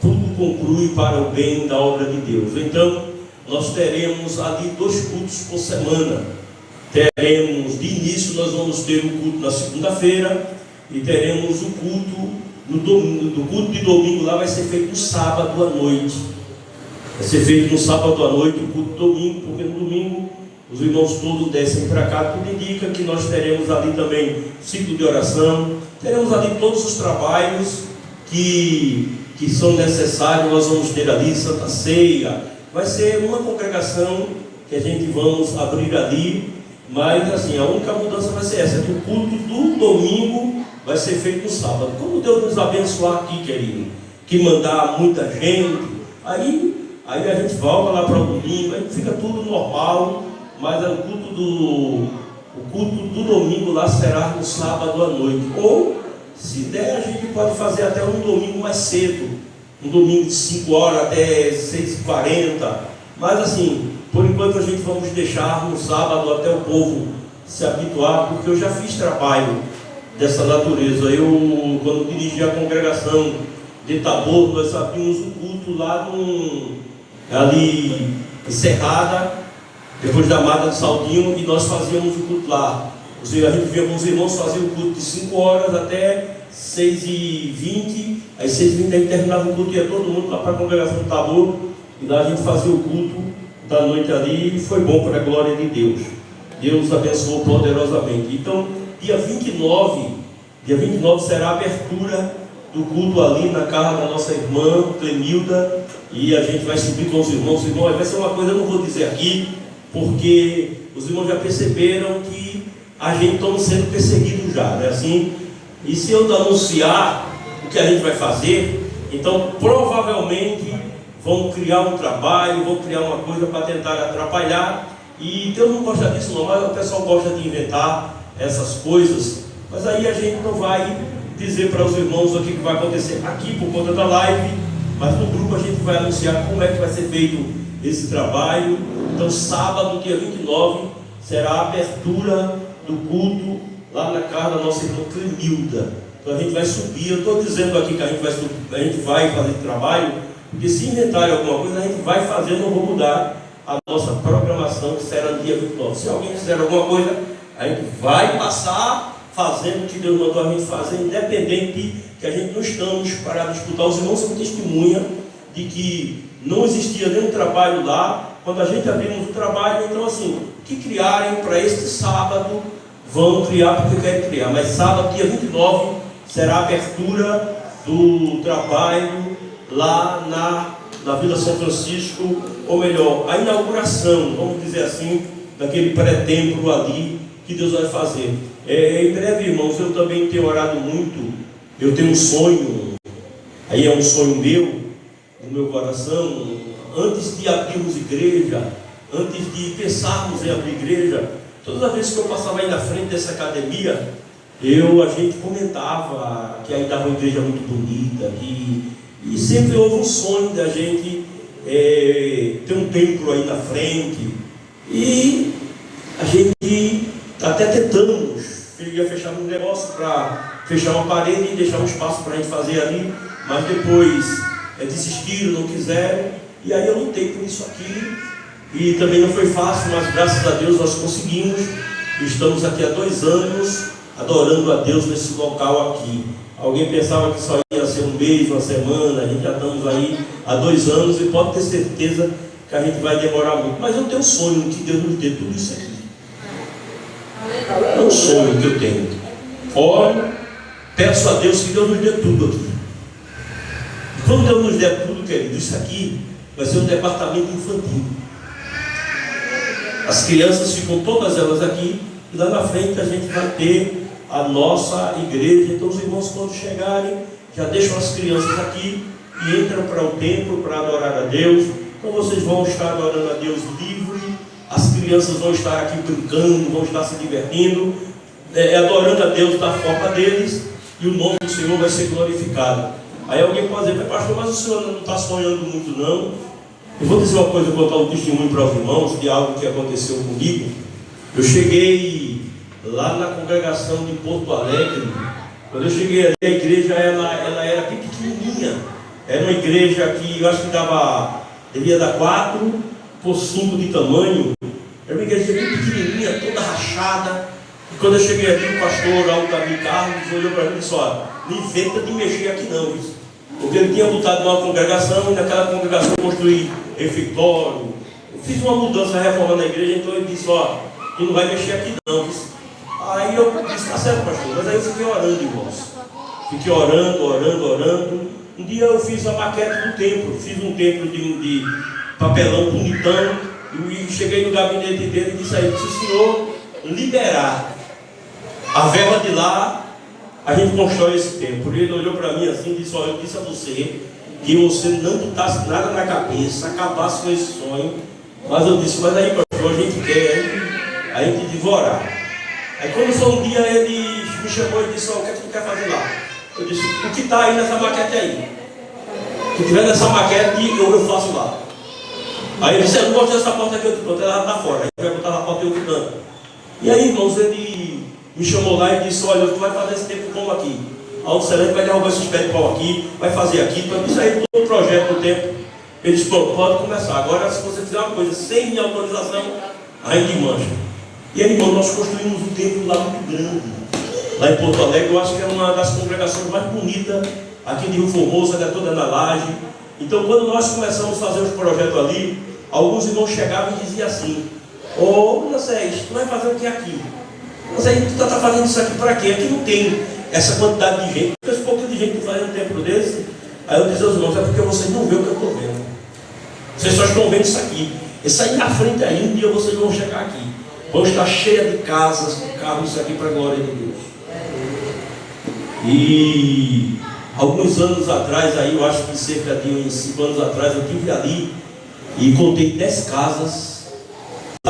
tudo conclui para o bem da obra de Deus. Então nós teremos ali 2 cultos por semana. Teremos, de início nós vamos ter o culto na segunda-feira e teremos o culto no domingo. O culto de domingo lá vai ser feito no sábado à noite. Vai ser feito no sábado à noite o culto de domingo, porque no domingo os irmãos todos descem para cá. Tudo indica que nós teremos ali também ciclo de oração, teremos ali todos os trabalhos que são necessários. Nós vamos ter ali Santa Ceia. Vai ser uma congregação que a gente vamos abrir ali, mas assim, a única mudança vai ser essa, que o culto do domingo vai ser feito no sábado. Como Deus nos abençoar aqui, querido, que mandar muita gente, aí a gente volta lá para o domingo, aí fica tudo normal, mas o culto do domingo lá será no sábado à noite. Ou, se der, a gente pode fazer até um domingo mais cedo, um domingo de 5 horas até 6h40, mas assim, por enquanto a gente vamos deixar no sábado até o povo se habituar, porque eu já fiz trabalho dessa natureza. Eu, quando dirigi a congregação de Tabor, nós abrimos um culto lá ali em Serrada, depois da Mata de Saldinho, e nós fazíamos o culto lá. Ou seja, a gente via com os irmãos fazer o culto de 5 horas até 6h20, aí 6h20 a gente terminava o culto, ia todo mundo lá para a congregação do Tabor, e lá a gente fazia o culto da noite ali, e foi bom para a glória de Deus. Deus abençoou poderosamente. Então, dia 29 será a abertura do culto ali na casa da nossa irmã Clemilda, e a gente vai subir com os irmãos. Irmãos, vai ser uma coisa, eu não vou dizer aqui, porque os irmãos já perceberam que a gente está sendo perseguido já, né? Assim, e se eu anunciar o que a gente vai fazer, então provavelmente vão criar um trabalho, vão criar uma coisa para tentar atrapalhar, E Deus não gosta disso não, mas o pessoal gosta de inventar essas coisas. Mas aí a gente não vai dizer para os irmãos o que vai acontecer aqui por conta da live, mas no grupo a gente vai anunciar como é que vai ser feito esse trabalho. Então sábado, dia 29, será a abertura do culto lá na casa da nossa irmã Clemilda. Então a gente vai subir. Eu estou dizendo aqui que a gente vai fazer trabalho, porque se inventarem alguma coisa a gente vai fazer, não vou mudar a nossa programação, que será no dia 29. Se alguém fizer alguma coisa, a gente vai passar fazendo o que Deus mandou a gente fazer, independente que a gente não estamos para disputar. Os irmãos são testemunha de que não existia nenhum trabalho lá. Quando a gente abrimos o trabalho, então assim, o que criarem para este sábado, vão criar porque querem criar. Mas sábado, dia 29, será a abertura do trabalho lá na Vila São Francisco, ou melhor, a inauguração, vamos dizer assim, daquele pré-templo ali que Deus vai fazer. Em breve, irmãos, eu também tenho orado muito. Eu tenho um sonho, aí é um sonho meu, no meu coração. Antes de abrirmos igreja, antes de pensarmos em abrir igreja, todas as vezes que eu passava aí na frente dessa academia, a gente comentava que aí dava uma igreja muito bonita, e sempre houve um sonho da gente ter um templo aí na frente. E a gente até tentamos, ia fechar um negócio para fechar uma parede e deixar um espaço para a gente fazer ali, mas depois desistiram, não quiseram, e aí eu lutei por isso aqui, e também não foi fácil, mas graças a Deus nós conseguimos. Estamos aqui há 2 anos adorando a Deus nesse local aqui. Alguém pensava que só ia ser um mês, uma semana, a gente já estamos aí há 2 anos, e pode ter certeza que a gente vai demorar muito. Mas eu tenho um sonho que Deus nos dê tudo isso aqui. É um sonho que eu tenho. Oro, peço a Deus que Deus nos dê tudo aqui. E quando Deus nos der tudo, querido, isso aqui vai ser um departamento infantil. As crianças ficam todas elas aqui, e lá na frente a gente vai ter a nossa igreja. Então os irmãos, quando chegarem, já deixam as crianças aqui e entram para o templo para adorar a Deus. Então vocês vão estar adorando a Deus livre, as crianças vão estar aqui brincando, vão estar se divertindo, adorando a Deus da forma deles, e o nome do Senhor vai ser glorificado. Aí alguém pode dizer: pastor, mas o senhor não está sonhando muito não? Eu vou dizer uma coisa, contar um testemunho para os irmãos de algo que aconteceu comigo. Eu cheguei lá na congregação de Porto Alegre. Quando eu cheguei ali, a igreja ela era bem pequenininha. Era uma igreja que eu acho que devia dar 4 por 5 de tamanho. Era uma igreja bem pequenininha, toda rachada. E quando eu cheguei ali, o pastor Altamir Carlos olhou para mim e disse: olha, não inventa de mexer aqui não, isso. Porque ele tinha lutado numa congregação, e naquela congregação eu construí refeitório. Eu fiz uma mudança, reformando a igreja, então ele disse: ó, tu não vai mexer aqui não. Aí eu disse: tá certo, pastor. Mas aí eu fiquei orando, irmãos. Fiquei orando. Um dia eu fiz a maquete do templo. Fiz um templo de papelão bonitão. E cheguei no gabinete dele e disse a ele: se o senhor liberar a verba de lá, a gente constrói esse templo. E ele olhou para mim assim e disse: olha, eu disse a você que você não botasse nada na cabeça, acabasse com esse sonho. Mas eu disse: mas aí, pastor, a gente quer, a gente devorar. Aí quando foi um dia, ele me chamou e disse: o que é que tu quer fazer lá? Eu disse: o que está aí nessa maquete aí? O que tiver nessa maquete, eu faço lá. Aí ele disse: eu não gosto dessa porta aqui, eu te boto, ela está fora. Aí a gente vai botar na porta e outro canto. E aí, irmãos, ele me chamou lá e disse: olha, tu vai fazer esse tempo como aqui. A Alcelene vai derrubar esses pés de pau aqui, vai fazer aqui. Então isso aí, todo o projeto do tempo. Ele disse: pronto, pode começar. Agora, se você fizer uma coisa sem minha autorização, aí de mancha. E aí, irmão, nós construímos um templo lá muito grande, lá em Porto Alegre. Eu acho que é uma das congregações mais bonitas aqui de Rio Formoso, ela é toda na laje. Então, quando nós começamos a fazer os projetos ali, alguns irmãos chegavam e diziam assim: ô Moisés, tu vai fazer o que aqui? Mas aí tu está fazendo isso aqui para quê? Aqui não tem essa quantidade de gente. Esse pouco de gente que faz um templo desse. Aí eu disse aos irmãos: é porque vocês não veem o que eu estou vendo. Vocês só estão vendo isso aqui. Isso aí na frente aí, um dia vocês vão chegar aqui. Vão estar cheia de casas, de carros, isso aqui para a glória de Deus. E alguns anos atrás, aí eu acho que cerca de uns 5 anos atrás, eu estive ali e contei 10 casas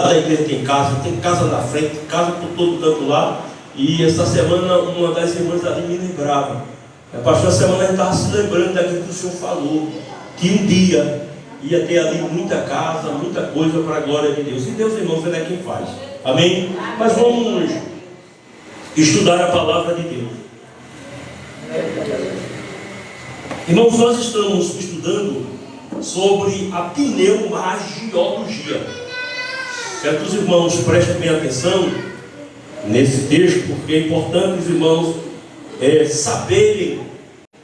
da igreja tem casa na frente, tem casa por todo canto lá. E essa semana uma das irmãs ali me lembrava. Pastor, essa semana a gente estava se lembrando daquilo que o Senhor falou, que um dia ia ter ali muita casa, muita coisa para a glória de Deus. E Deus, irmãos, ele é quem faz. Amém? Mas vamos estudar a palavra de Deus. Irmãos, nós estamos estudando sobre a pneumagiologia. Quero que os irmãos prestem bem atenção nesse texto, porque é importante os irmãos saberem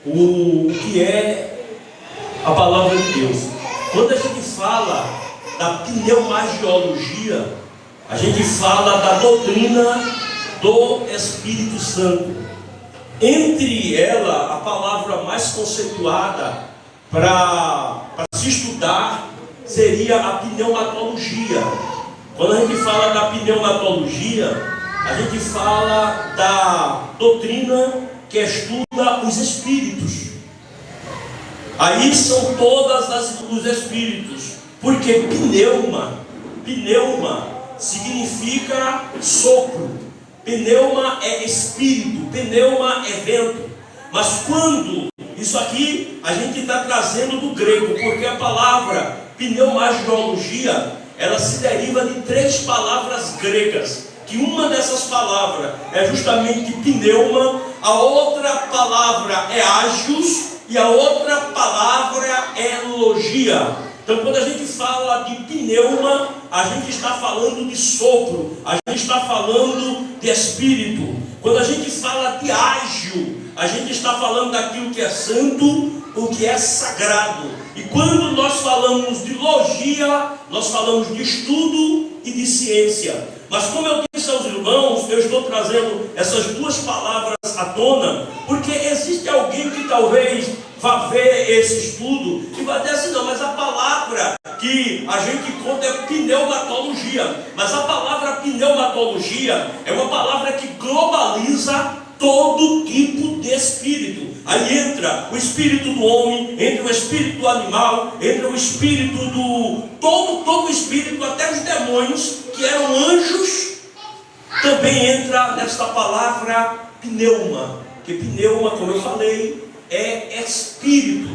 o que é a palavra de Deus. Quando a gente fala da pneumagiologia, a gente fala da doutrina do Espírito Santo. Entre ela, a palavra mais conceituada para se estudar seria a pneumatologia. Quando a gente fala da pneumatologia, a gente fala da doutrina que estuda os espíritos. Aí são todas os espíritos, porque pneuma significa sopro, pneuma é espírito, pneuma é vento. Mas quando isso aqui a gente está trazendo do grego, porque a palavra pneumagiologia, ela se deriva de 3 palavras gregas, que uma dessas palavras é justamente pneuma, a outra palavra é ágios e a outra palavra é logia. Então, quando a gente fala de pneuma, a gente está falando de sopro, a gente está falando de espírito. Quando a gente fala de ágio, a gente está falando daquilo que é santo, o que é sagrado. E quando nós falamos de logia, nós falamos de estudo e de ciência. Mas como eu disse aos irmãos, eu estou trazendo essas 2 palavras à tona, porque existe alguém que talvez vá ver esse estudo e vai dizer assim, não, mas a palavra que a gente conta é pneumatologia. Mas a palavra pneumatologia é uma palavra que globaliza todo tipo de espírito. Aí entra o espírito do homem, entra o espírito do animal, entra o espírito do... Todo o espírito, até os demônios, que eram anjos, também entra nesta palavra pneuma. Que pneuma, como eu falei, é espírito.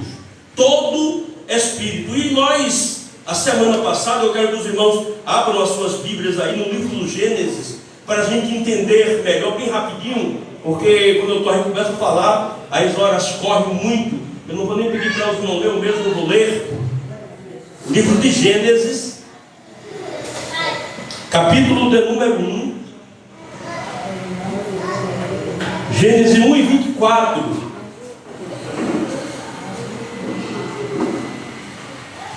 Todo espírito. E nós, a semana passada, eu quero que os irmãos abram as suas Bíblias aí no livro do Gênesis, para a gente entender melhor, bem rapidinho, porque quando a gente começa a falar, as horas correm muito. Eu não vou nem pedir para os irmãos ler, eu mesmo vou ler o livro de Gênesis, capítulo de número 1, Gênesis 1 e 24.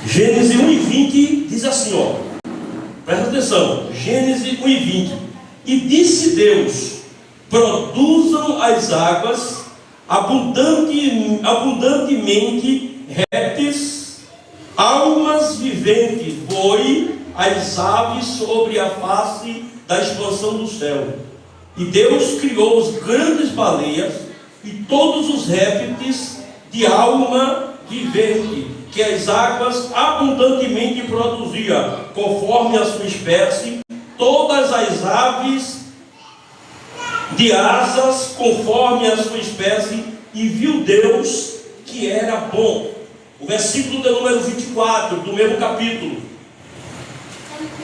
Gênesis 1 e 20 diz assim, ó, presta atenção, Gênesis 1 e 20. E disse Deus: produzam as águas abundantemente répteis, almas viventes, voe as aves sobre a face da expansão do céu. E Deus criou os grandes baleias e todos os répteis de alma vivente, que as águas abundantemente produzia, conforme a sua espécie, todas as aves de asas, conforme a sua espécie, e viu Deus que era bom. O versículo de número 24, do mesmo capítulo.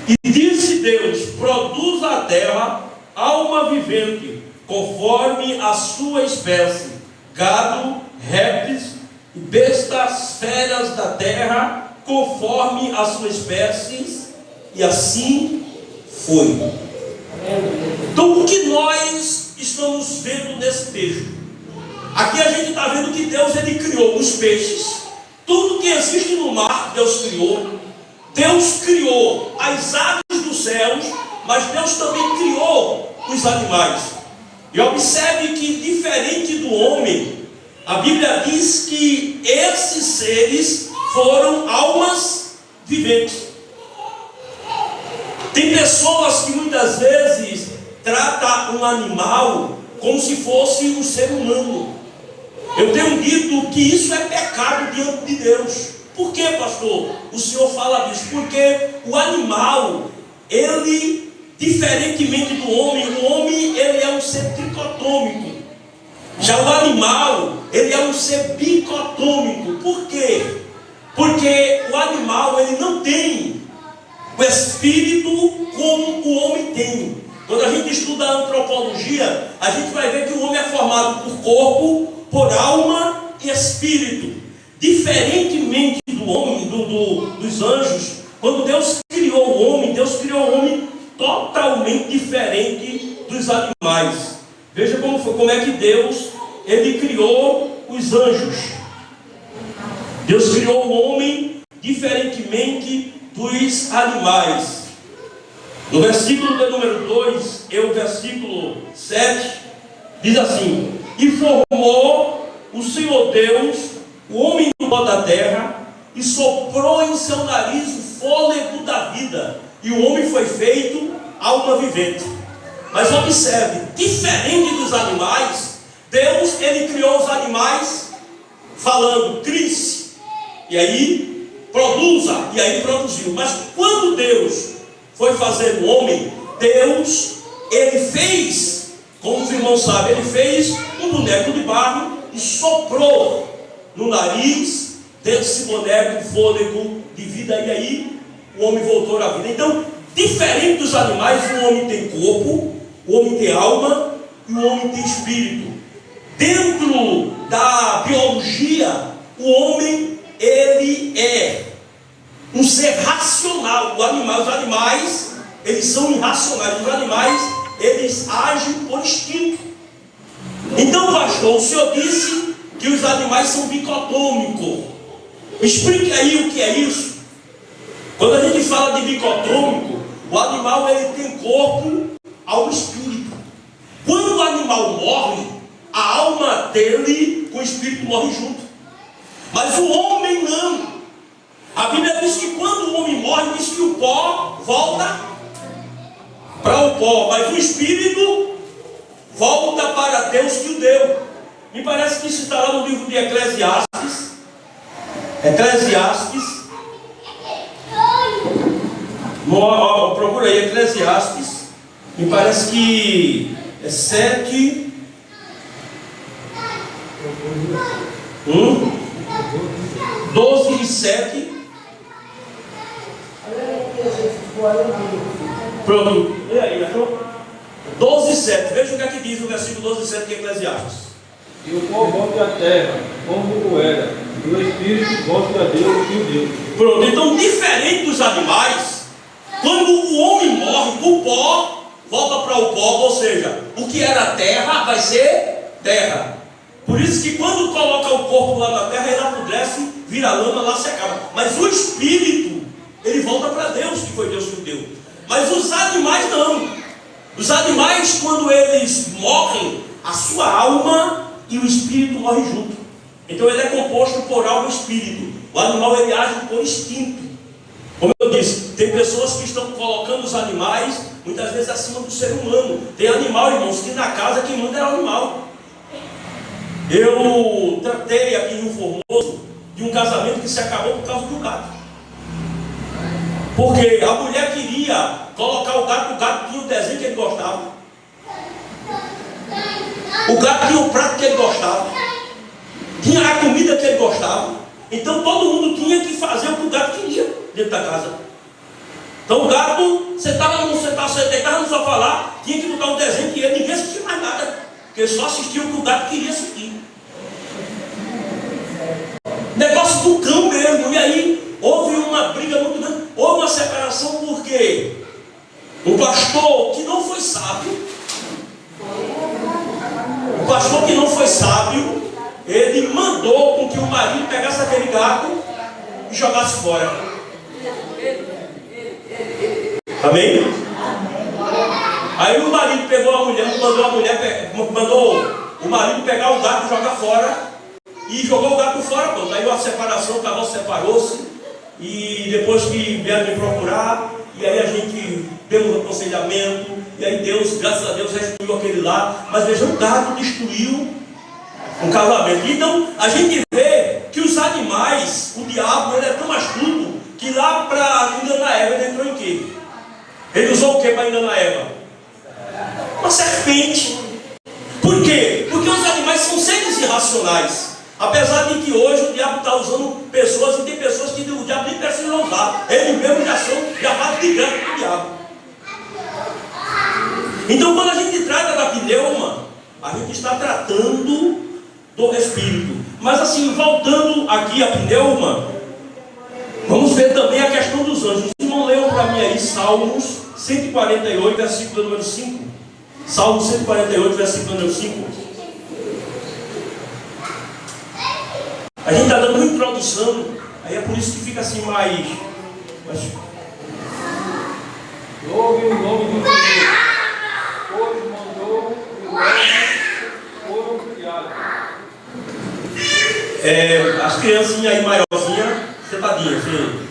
E disse Deus: produza a terra alma vivente, conforme a sua espécie, gado, répteis e bestas, feras da terra, conforme a sua espécie, e assim foi. Então, o que nós estamos vendo nesse texto? Aqui a gente está vendo que Deus, ele criou os peixes, tudo que existe no mar, Deus criou. Deus criou as aves dos céus, mas Deus também criou os animais. E observe que, diferente do homem, a Bíblia diz que esses seres foram almas viventes. Tem pessoas que muitas vezes tratam um animal como se fosse um ser humano. Eu tenho dito que isso é pecado diante de Deus. Por que, pastor, o senhor fala disso? Porque o animal, ele, diferentemente do homem, o homem ele é um ser tricotômico. Já o animal, ele é um ser bicotômico. Por quê? Porque o animal, ele não tem o espírito como o homem tem. Quando a gente estuda a antropologia, a gente vai ver que o homem é formado por corpo, por alma e espírito. Diferentemente do homem, dos anjos, quando Deus criou o homem, Deus criou o homem totalmente diferente dos animais. Veja como é que Deus, ele criou os anjos. Deus criou o homem diferentemente dos animais. No versículo de número 2, o versículo 7, diz assim: e formou o Senhor Deus o homem do pó da terra, e soprou em seu nariz o fôlego da vida, e o homem foi feito alma vivente. Mas observe, diferente dos animais, Deus, ele criou os animais falando, crie-se, e aí produza, e aí produziu. Mas quando Deus foi fazer o homem, Deus, ele fez, como os irmãos sabem, ele fez um boneco de barro e soprou no nariz desse boneco fôlego de vida, e aí o homem voltou à vida. Então, diferente dos animais, o homem tem corpo, o homem tem alma e o homem tem espírito. Dentro da biologia, o homem, ele é um ser racional. Os animais, eles são irracionais. Os animais, eles agem por instinto. Então, pastor, o senhor disse que os animais são bicotômicos. Explique aí o que é isso. Quando a gente fala de bicotômico, o animal, ele tem corpo, alma e espírito. Quando o animal morre, a alma dele com o espírito morre junto. Mas o homem não. A Bíblia diz que quando o homem morre, diz que o pó volta para o pó, mas o espírito volta para Deus que o deu. Me parece que isso está lá no livro de Eclesiastes. Procura aí, Eclesiastes. Me parece que é 7. 12 e 7. Pronto. E aí, achou? 12 e 7. Veja o que é que diz o versículo 12 e 7 de Eclesiastes. E o pó volte à terra, como era, e o espírito volte a Deus que o deu. Pronto. Então, diferente dos animais, quando o homem morre, o pó volta para o pó, ou seja, o que era terra vai ser terra. Por isso que quando coloca o corpo lá na terra, ele apodrece, vira lama, lá se acaba. Mas o espírito, ele volta para Deus, que foi Deus que o deu. Mas os animais não. Os animais, quando eles morrem, a sua alma e o espírito morrem junto. Então ele é composto por alma e espírito. O animal, ele age por instinto. Como eu disse, tem pessoas que estão colocando os animais muitas vezes acima do ser humano. Tem animal, irmãos, que na casa quem manda é o animal. Eu tratei aqui em Rio Formoso de um casamento que se acabou por causa do gato. Porque a mulher queria colocar o gato tinha o desenho que ele gostava. O gato tinha o prato que ele gostava. Tinha a comida que ele gostava. Então todo mundo tinha que fazer o que o gato queria dentro da casa. Então o gato, você deitava no sofá lá, tinha que botar um desenho que ninguém assistia mais nada. Porque só assistia o que o gato queria assistir. Negócio do cão mesmo. E aí houve uma briga muito grande. Houve uma separação porque um pastor que não foi sábio, ele mandou com que o marido pegasse aquele gato e jogasse fora. Amém? Aí o marido pegou a mulher, mandou o marido pegar o gato e jogar fora. E jogou o gato fora, pronto. Aí a separação, o casal separou-se. E depois que vieram me procurar, e aí a gente deu um aconselhamento. E aí Deus, graças a Deus, restituiu aquele lá. Mas veja, o gato destruiu um casamento. Então a gente vê que os animais, o diabo, ele é tão astuto que lá para enganar Eva, ele entrou em quê? Ele o que para enganar Eva? Uma serpente. Por quê? Porque os animais são seres irracionais. Apesar de que hoje o diabo está usando pessoas, e tem pessoas que o diabo nem precisa usar. Ele mesmo já faz de graça para o diabo. Então, quando a gente trata da pneuma, a gente está tratando do espírito. Mas assim, voltando aqui a pneuma, vamos ver também a questão dos anjos. Vocês não leiam para mim aí Salmos 148, versículo número 5. Salmo 148, versículo número 5. A gente está dando uma introdução, aí é por isso que fica assim mais... Louve o nome do Senhor, pois mandou e os foram criados. As criancinhas aí maiorzinhas, sentadinhas, assim.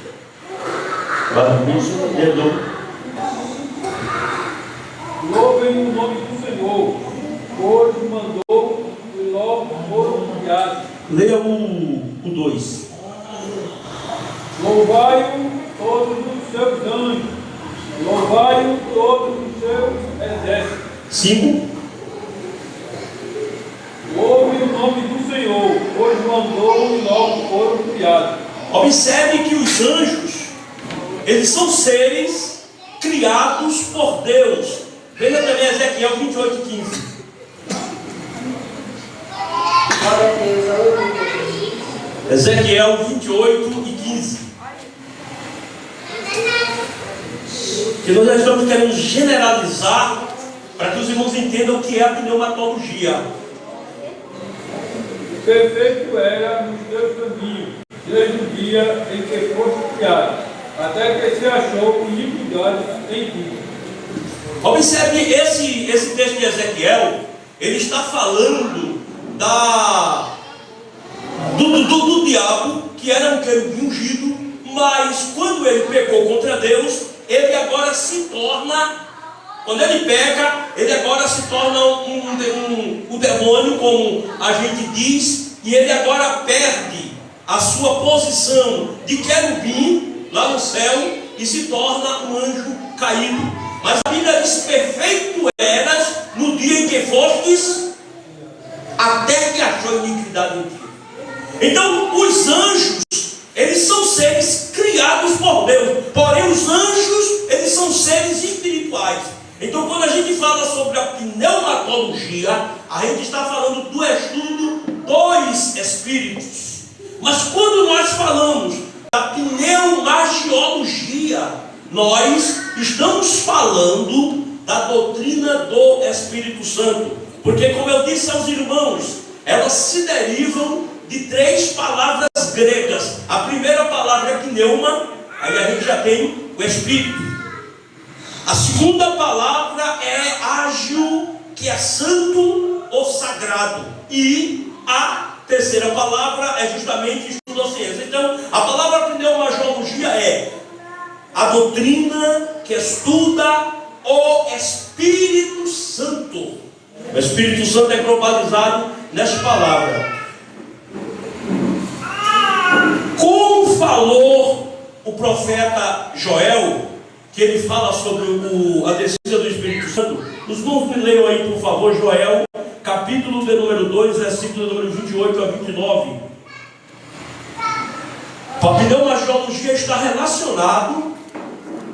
Louvem o nome do Senhor, pois mandou e logo foram criados. Leia o 2. Louvai-o todos os seus anjos, louvai-o todos os seus exércitos. 5. Louve o nome do Senhor, pois mandou e logo foram criados. Observe que os anjos, eles são seres criados por Deus. Veja também Ezequiel 28, 15. Ezequiel 28 e 15. Que nós já estamos querendo generalizar para que os irmãos entendam o que é a pneumatologia. Perfeito era nos teus caminhos, desde o dia em que foste criado, até que se achou iniquidade em ti. Observe esse texto de Ezequiel, ele está falando do diabo, que era um querubim ungido, mas quando ele pecou contra Deus, ele agora se torna, quando ele peca, ele agora se torna um demônio, como a gente diz, e ele agora perde a sua posição de querubim lá no céu e se torna um anjo caído. Mas a Bíblia diz: perfeito eras no dia em que fostes, até que achou iniquidade em ti. Então, os anjos, eles são seres criados por Deus, porém os anjos, eles são seres espirituais. Então, quando a gente fala sobre a pneumatologia, a gente está falando do estudo dos espíritos. Mas quando nós falamos da pneumagiologia, nós estamos falando da doutrina do Espírito Santo. Porque, como eu disse aos irmãos, elas se derivam de 3 palavras gregas. A primeira palavra é pneuma, aí a gente já tem o Espírito. A segunda palavra é ágil, que é santo ou sagrado. E a terceira palavra é justamente estudo ou ciência. Então, a palavra pneumagiologia é a doutrina que estuda o Espírito Santo. O Espírito Santo é globalizado nessa palavra. Como falou o profeta Joel, que ele fala sobre a descida do Espírito Santo, os irmãos me leiam aí, por favor, Joel, capítulo de número 2, versículo número 28 a 29. A pneumagiologia está relacionado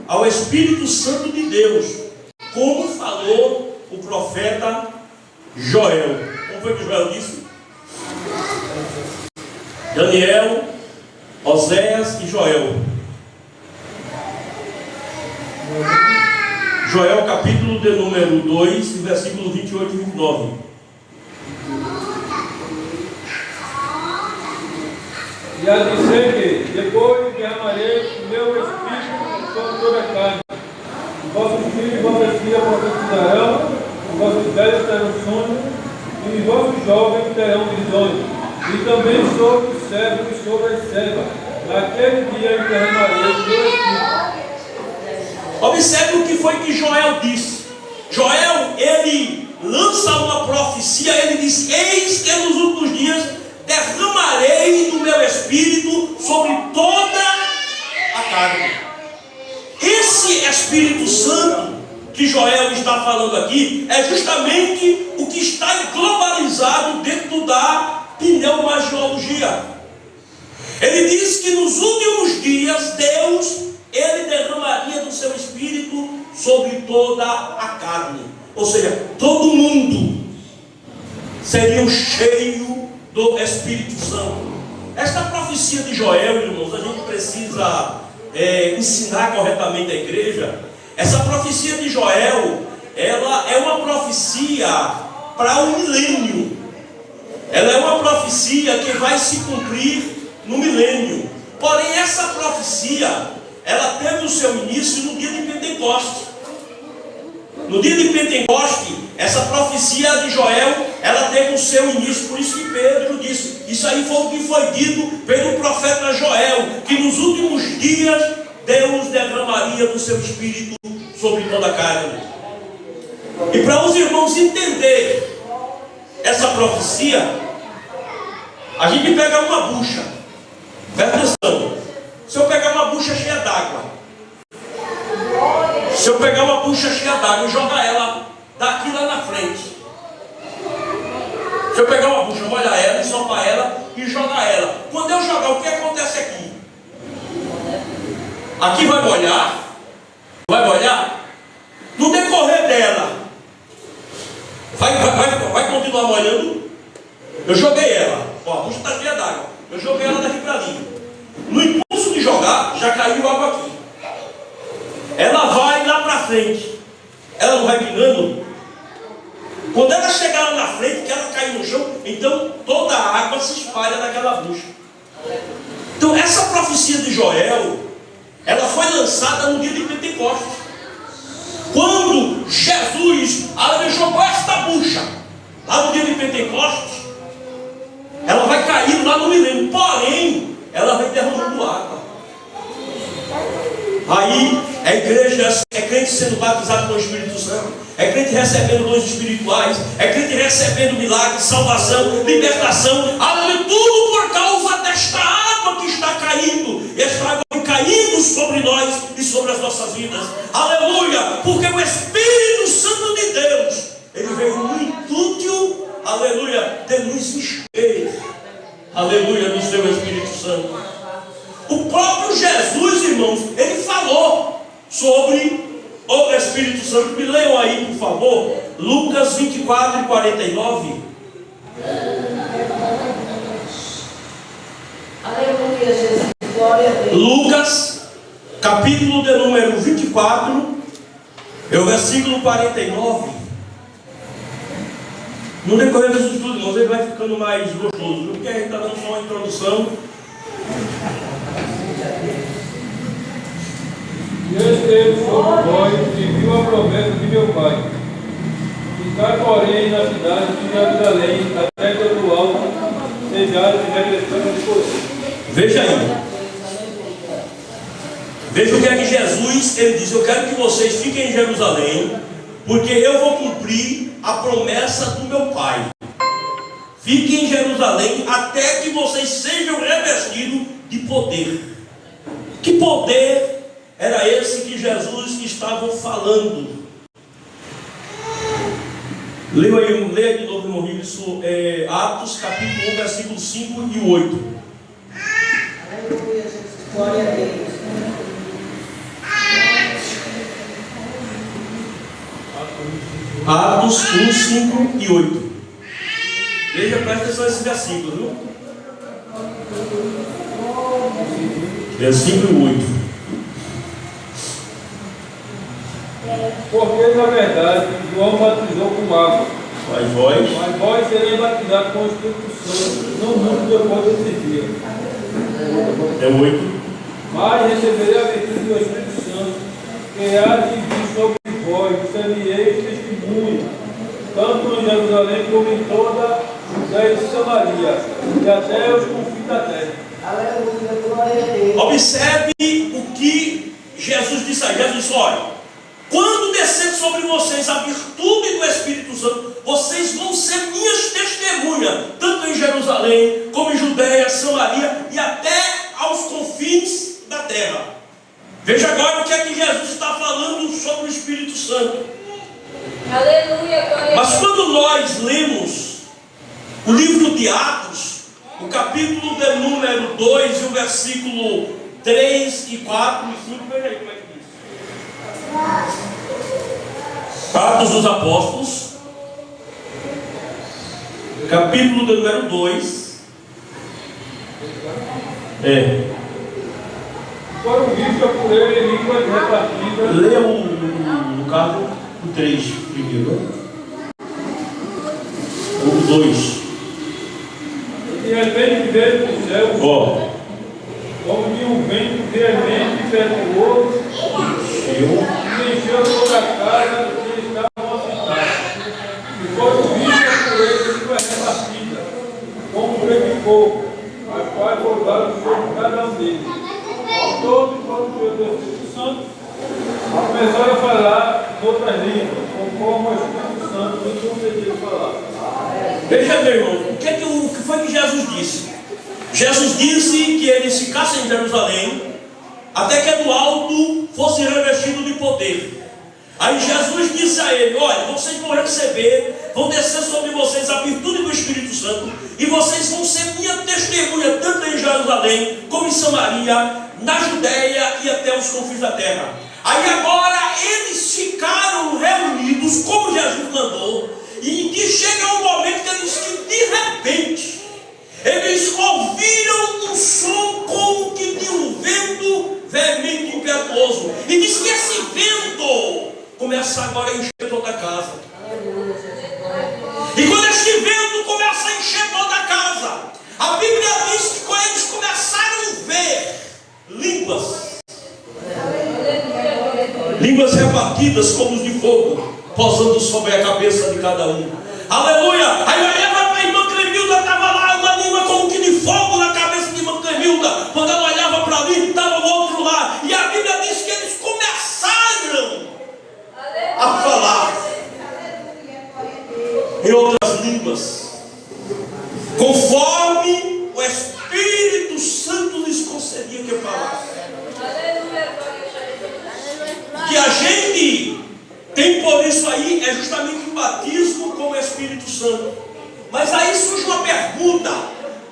ao Espírito Santo de Deus, como falou o profeta Joel. Como foi que Joel disse? Daniel, Oséias e Joel. Joel capítulo de número 2, versículo 28 e 29. E a dizer que depois derramarei o meu espírito sobre toda a carne. Os vossos filhos e vossas filhas profetizarão, os vossos velhos terão sonhos, e os vossos jovens terão visões. E também sobre os servos e sobre as servas. Naquele dia derramarei o meu espírito. Observe o que foi que Joel disse. Joel, ele lança uma profecia, ele diz: eis que nos últimos dias derramarei do meu espírito sobre toda a carne. Esse Espírito Santo que Joel está falando aqui é justamente o que está globalizado dentro da pneumagiologia. Ele diz que nos últimos dias Deus, ele derramaria do seu Espírito sobre toda a carne. Ou seja, todo mundo seria cheio do Espírito Santo. Esta profecia de Joel, irmãos, a gente precisa ensinar corretamente a igreja. Essa profecia de Joel, ela é uma profecia para o milênio. Ela é uma profecia que vai se cumprir no milênio. Porém, essa profecia, ela teve o seu início no dia de Pentecostes. No dia de Pentecostes, essa profecia de Joel, ela teve o seu início. Por isso que Pedro disse, isso aí foi o que foi dito pelo profeta Joel, que nos últimos dias Deus derramaria do seu Espírito sobre toda a carne. E para os irmãos entenderem essa profecia, a gente pega uma bucha. Presta atenção. Se eu pegar uma bucha cheia d'água, se eu pegar uma bucha cheia d'água e jogar ela daqui lá na frente, se eu pegar uma bucha, molhar ela, ensopar ela e jogar ela, quando eu jogar, o que acontece aqui? Aqui vai molhar. No decorrer dela, vai continuar molhando. Eu joguei ela, ó, a bucha está cheia d'água, eu joguei ela daqui para ali. No impulso de jogar, já caiu água aqui. Ela vai lá para frente, ela não vai pingando. Quando ela chegar lá na frente, que ela cair no chão, então toda a água se espalha naquela bucha. Então essa profecia de Joel, ela foi lançada no dia de Pentecostes, quando Jesus jogou esta bucha lá no dia de Pentecostes. Ela vai cair lá no milênio, porém ela vai derramando água. Aí a igreja é crente sendo batizado com o Espírito Santo, é crente recebendo dons espirituais, é crente recebendo milagres, salvação, libertação, aleluia, tudo por causa desta água que está caindo. Esta água vai caindo sobre nós e sobre as nossas vidas, aleluia, porque o Espírito Santo de Deus, ele veio no intuito, aleluia, de nos encher, aleluia, do seu Espírito Santo. O próprio Jesus, irmãos, ele falou sobre o Espírito Santo. Me leiam aí, por favor, Lucas 24 e 49. Aleluia, Jesus, glória a Deus. Lucas, capítulo de número 24, é o versículo 49. No decorrer dos estudos, irmãos, ele vai ficando mais gostoso, viu? Porque a gente está dando só uma introdução. E esteve sobre vós e viu a promessa de meu Pai. Ficar, porém, na cidade de Jerusalém, até que do alto sejais revestidos de poder. Veja aí. Veja o que é que Jesus, ele diz: eu quero que vocês fiquem em Jerusalém, porque eu vou cumprir a promessa do meu Pai. Fiquem em Jerusalém até que vocês sejam revestidos de poder. Que poder era esse que Jesus estava falando? Leia de novo, irmão, isso é Atos capítulo 1, versículos 5 e 8. Aleluia, Jesus, glória a Deus. Atos 1, 5 e 8. Veja, presta atenção nesse versículo, viu? Versículo 8. Porque, na verdade, João batizou com água, Mas vós sereis batizados com o Espírito Santo, não muito depois desse dia. é 8. Mas receberei a virtude do Espírito Santo, que há de vir sobre vós, e sereis testemunho, tanto em Jerusalém como em toda a Judéia e Samaria, e até os confins da terra. Aleluia, glória a Deus. Observe o que Jesus disse aí. Jesus disse: olha, quando descer sobre vocês a virtude do Espírito Santo, vocês vão ser minhas testemunhas, tanto em Jerusalém, como em Judéia, Samaria e até aos confins da terra. Veja agora o que é que Jesus está falando sobre o Espírito Santo. Aleluia, glória. Mas quando nós lemos o livro de Atos, o capítulo de número 2 e o versículo 3 e 4 e 5, veja aí como é que diz. Atos dos Apóstolos, capítulo de número 2. Foram vistas por ele línguas repartidas. Leia no caso o 3 primeiro. O 2. E de repente veio do céu, como de um vento veemente e impetuoso, e encheu toda a casa que estavam assentados. E foram vistas por ele línguas repartidas, como um grande fogo, as quais pousaram sobre cada um deles. Ao todo, quando veio do Espírito Santo, começaram a falar em outras línguas, conforme o Espírito Santo lhes concedia falar. Veja, meu irmão, o que foi que Jesus disse? Jesus disse que eles ficassem em Jerusalém até que do alto fosse revestido de poder. Aí Jesus disse a ele: olha, vocês vão receber, vão descer sobre vocês a virtude do Espírito Santo, e vocês vão ser minha testemunha tanto em Jerusalém como em Samaria, na Judéia e até os confins da terra. Aí agora eles ficaram reunidos como Jesus mandou, e que chega um momento que eles que de repente eles ouviram um som como que de um vento veemente e impetuoso, e diz que esse vento começa agora a encher toda a casa. E quando este vento começa a encher toda a casa, a Bíblia diz que quando eles começaram a ver línguas repartidas como de fogo, posando sobre a cabeça de cada um. Aleluia! Aí eu olhava para a irmã Clemilda, estava lá uma língua como que de fogo na cabeça de irmã Clemilda. Quando ela olhava para ali, estava o outro lá. E a Bíblia diz que eles começaram a falar em outras línguas, conforme o Espírito Santo lhes concedia que falasse. Que a gente tem por isso aí é justamente o batismo com o Espírito Santo. Mas aí surge uma pergunta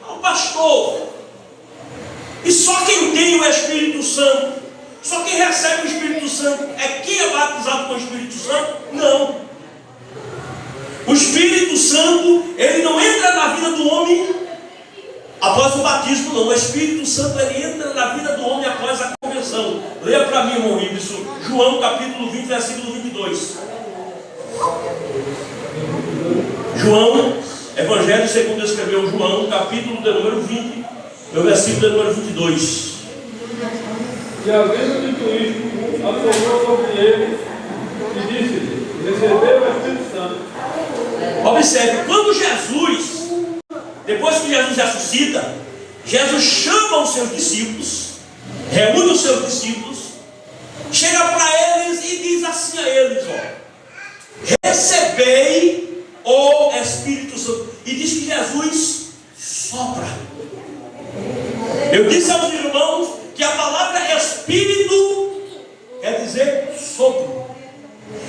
ao pastor: e só quem tem o Espírito Santo, só quem recebe o Espírito Santo é quem é batizado com o Espírito Santo? Não. O Espírito Santo, ele não entra na vida do homem após o batismo, não. O Espírito Santo, ele entra na vida do homem após a conversão. Leia para mim, irmão Ibson, João capítulo 20, versículo 22. João, Evangelho segundo escreveu João, capítulo de número 20, no versículo de número 22. E havendo dito isto, assomou sobre ele e disse-lhe: recebeu o Espírito Santo. Observe, quando Jesus, depois que Jesus ressuscita, Jesus chama os seus discípulos, reúne os seus discípulos, chega para eles e diz assim a eles: ó, recebei o Espírito Santo. E diz que Jesus sopra. Eu disse aos irmãos que a palavra Espírito quer dizer sopro.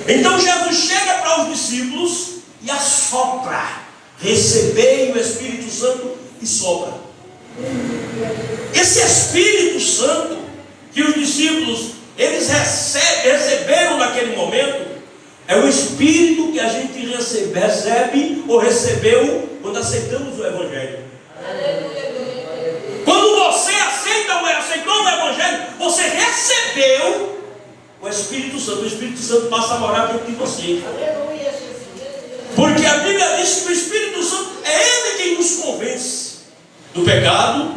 Então Jesus chega para os discípulos e assopra: recebei o Espírito Santo, e sopra. Esse Espírito Santo que os discípulos eles receberam naquele momento é o Espírito que a gente recebe ou recebeu quando aceitamos o Evangelho. Quando você aceitou o Evangelho, você recebeu o Espírito Santo. O Espírito Santo passa a morar dentro de você. Porque a Bíblia diz que o Espírito Santo é Ele quem nos convence do pecado,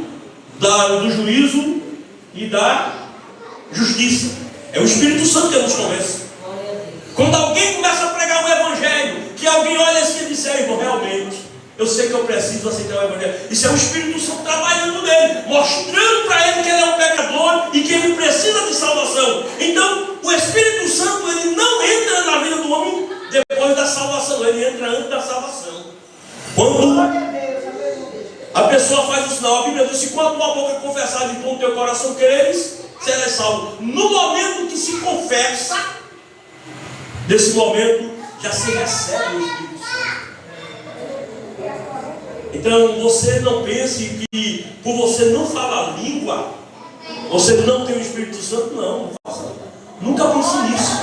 do juízo e da justiça. É o Espírito Santo que nos convence. Quando alguém começa a pregar o Evangelho, que alguém olha assim e diz: irmão, realmente, eu sei que eu preciso aceitar o Evangelho. Isso é o Espírito Santo trabalhando nele, mostrando para ele que ele é um pecador e que ele precisa de salvação. Então, o Espírito Santo, ele não entra na vida do homem depois da salvação, ele entra antes da salvação. Quando a pessoa faz o sinal, a Bíblia diz: se com a tua boca confessar e com o teu coração quereres, serás salvo. No momento que se confessa, Nesse momento, já se recebe o Espírito Santo. Então, você não pense que por você não falar língua, você não tem o Espírito Santo. Não, nunca pense nisso.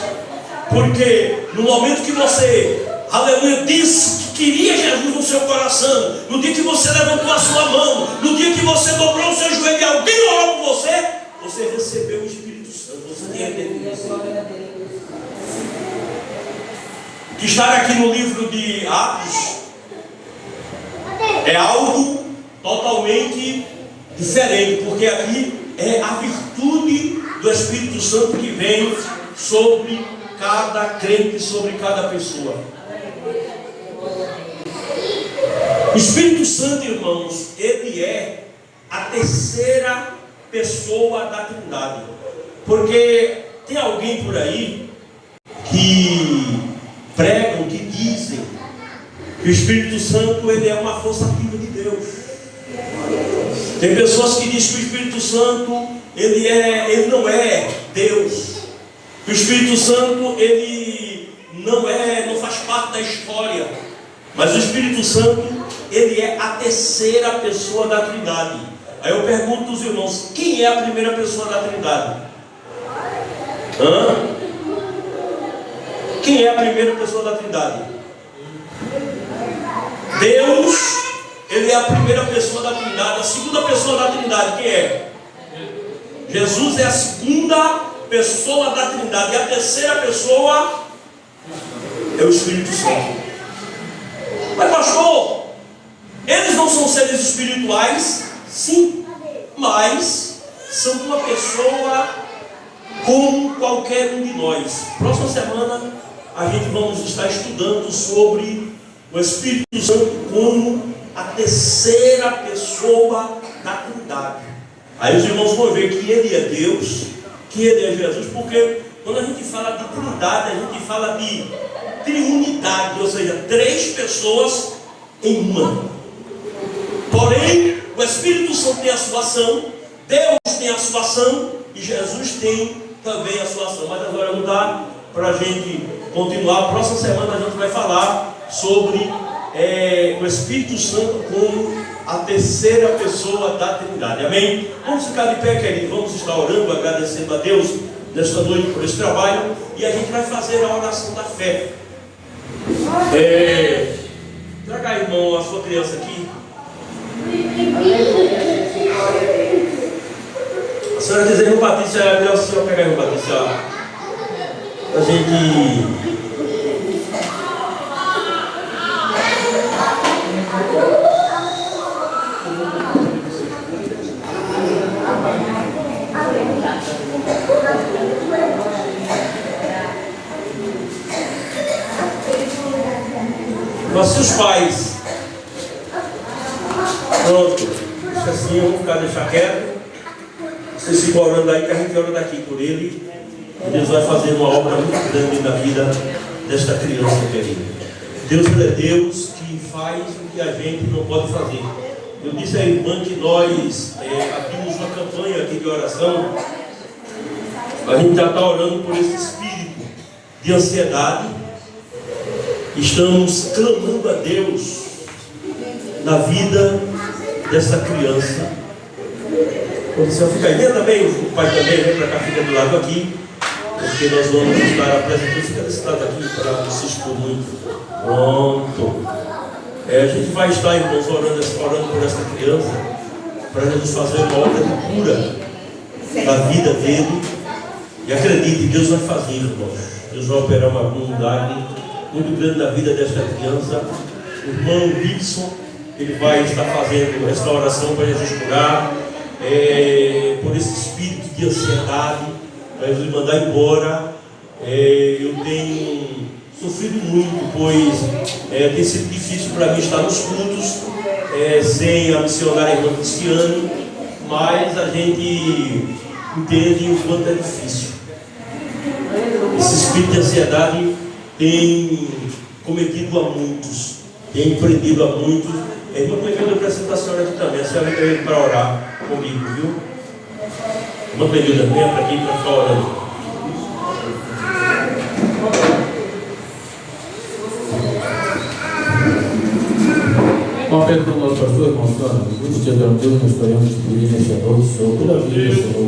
Porque no momento que você, aleluia, disse que queria Jesus no seu coração, no dia que você levantou a sua mão, no dia que você dobrou o seu joelho e alguém orou por você, você recebeu o Espírito Santo. Você tem entendido isso? Que está aqui no livro de Atos é algo totalmente diferente, porque aqui é a virtude do Espírito Santo que vem sobre cada crente, sobre cada pessoa. O Espírito Santo, irmãos, ele é a terceira pessoa da Trindade. Porque tem alguém por aí que pregam, que dizem que o Espírito Santo ele é uma força viva de Deus. Tem pessoas que dizem que o Espírito Santo ele não é Deus. Que o Espírito Santo ele não faz parte da história. Mas o Espírito Santo ele é a terceira pessoa da Trindade. Aí eu pergunto aos irmãos, quem é a primeira pessoa da Trindade? Quem é a primeira pessoa da Trindade? Deus, ele é a primeira pessoa da Trindade. A segunda pessoa da Trindade, quem é? Jesus é a segunda pessoa da Trindade. E a terceira pessoa é o Espírito Santo. Mas pastor, eles não são seres espirituais? Sim, mas são uma pessoa como qualquer um de nós. Próxima semana a gente vamos estar estudando sobre o Espírito Santo como a terceira pessoa da Trindade. Aí os irmãos vão ver que ele é Deus, que ele é Jesus, porque quando a gente fala de Trindade, a gente fala de triunidade, ou seja, três pessoas em uma. Porém, o Espírito Santo tem a sua ação, Deus tem a sua ação e Jesus tem também a sua ação. Mas agora não dá para a gente continuar. Próxima semana a gente vai falar sobre o Espírito Santo como a terceira pessoa da Trindade. Amém? Vamos ficar de pé, querido. Vamos estar orando, agradecendo a Deus nesta noite por esse trabalho. E a gente vai fazer a oração da fé. Traga, irmão, a sua criança aqui. A senhora diz aí, irmão Patrícia, é melhor a senhora pegar, irmão Patrícia, a gente... Nossos pais. Pronto. Deixa assim, eu vou deixar quieto. Vocês ficam orando aí, que a gente ora daqui por ele. E Deus vai fazer uma obra muito grande na vida desta criança querida. Deus é Deus que faz o que a gente não pode fazer. Eu disse à irmã que nós abrimos uma campanha aqui de oração. A gente já está orando por esse espírito de ansiedade. Estamos clamando a Deus na vida dessa criança. Quando o senhor fica aí, vem também, o pai também, vem para cá, fica do lado aqui, porque nós vamos estar apresentando, fica desse lado aqui para não se expor muito. Pronto. A gente vai estar, irmãos, orando por essa criança, para Jesus fazer uma obra de cura da vida dele. E acredite, Deus vai fazer, irmãos. Deus vai operar uma bondade muito grande na vida desta criança. O irmão Wilson, ele vai estar fazendo esta oração para Jesus curar por esse espírito de ansiedade, para Jesus mandar embora. Eu tenho sofrido muito, pois tem sido difícil para mim estar nos cultos sem a missionária irmã Cristiane, mas a gente entende o quanto é difícil. Esse espírito de ansiedade tem cometido a muitos, tem prendido a muitos. Irmã Clevilda, eu apresento a senhora aqui também. A senhora veio para orar comigo, viu? Irmã Clevilda, venha para aqui para ficar orando. Com a pergunta do nosso pastor, irmão, muito te agradecemos, nós queremos pedir nesta noite, Senhor, pela vida, Senhor,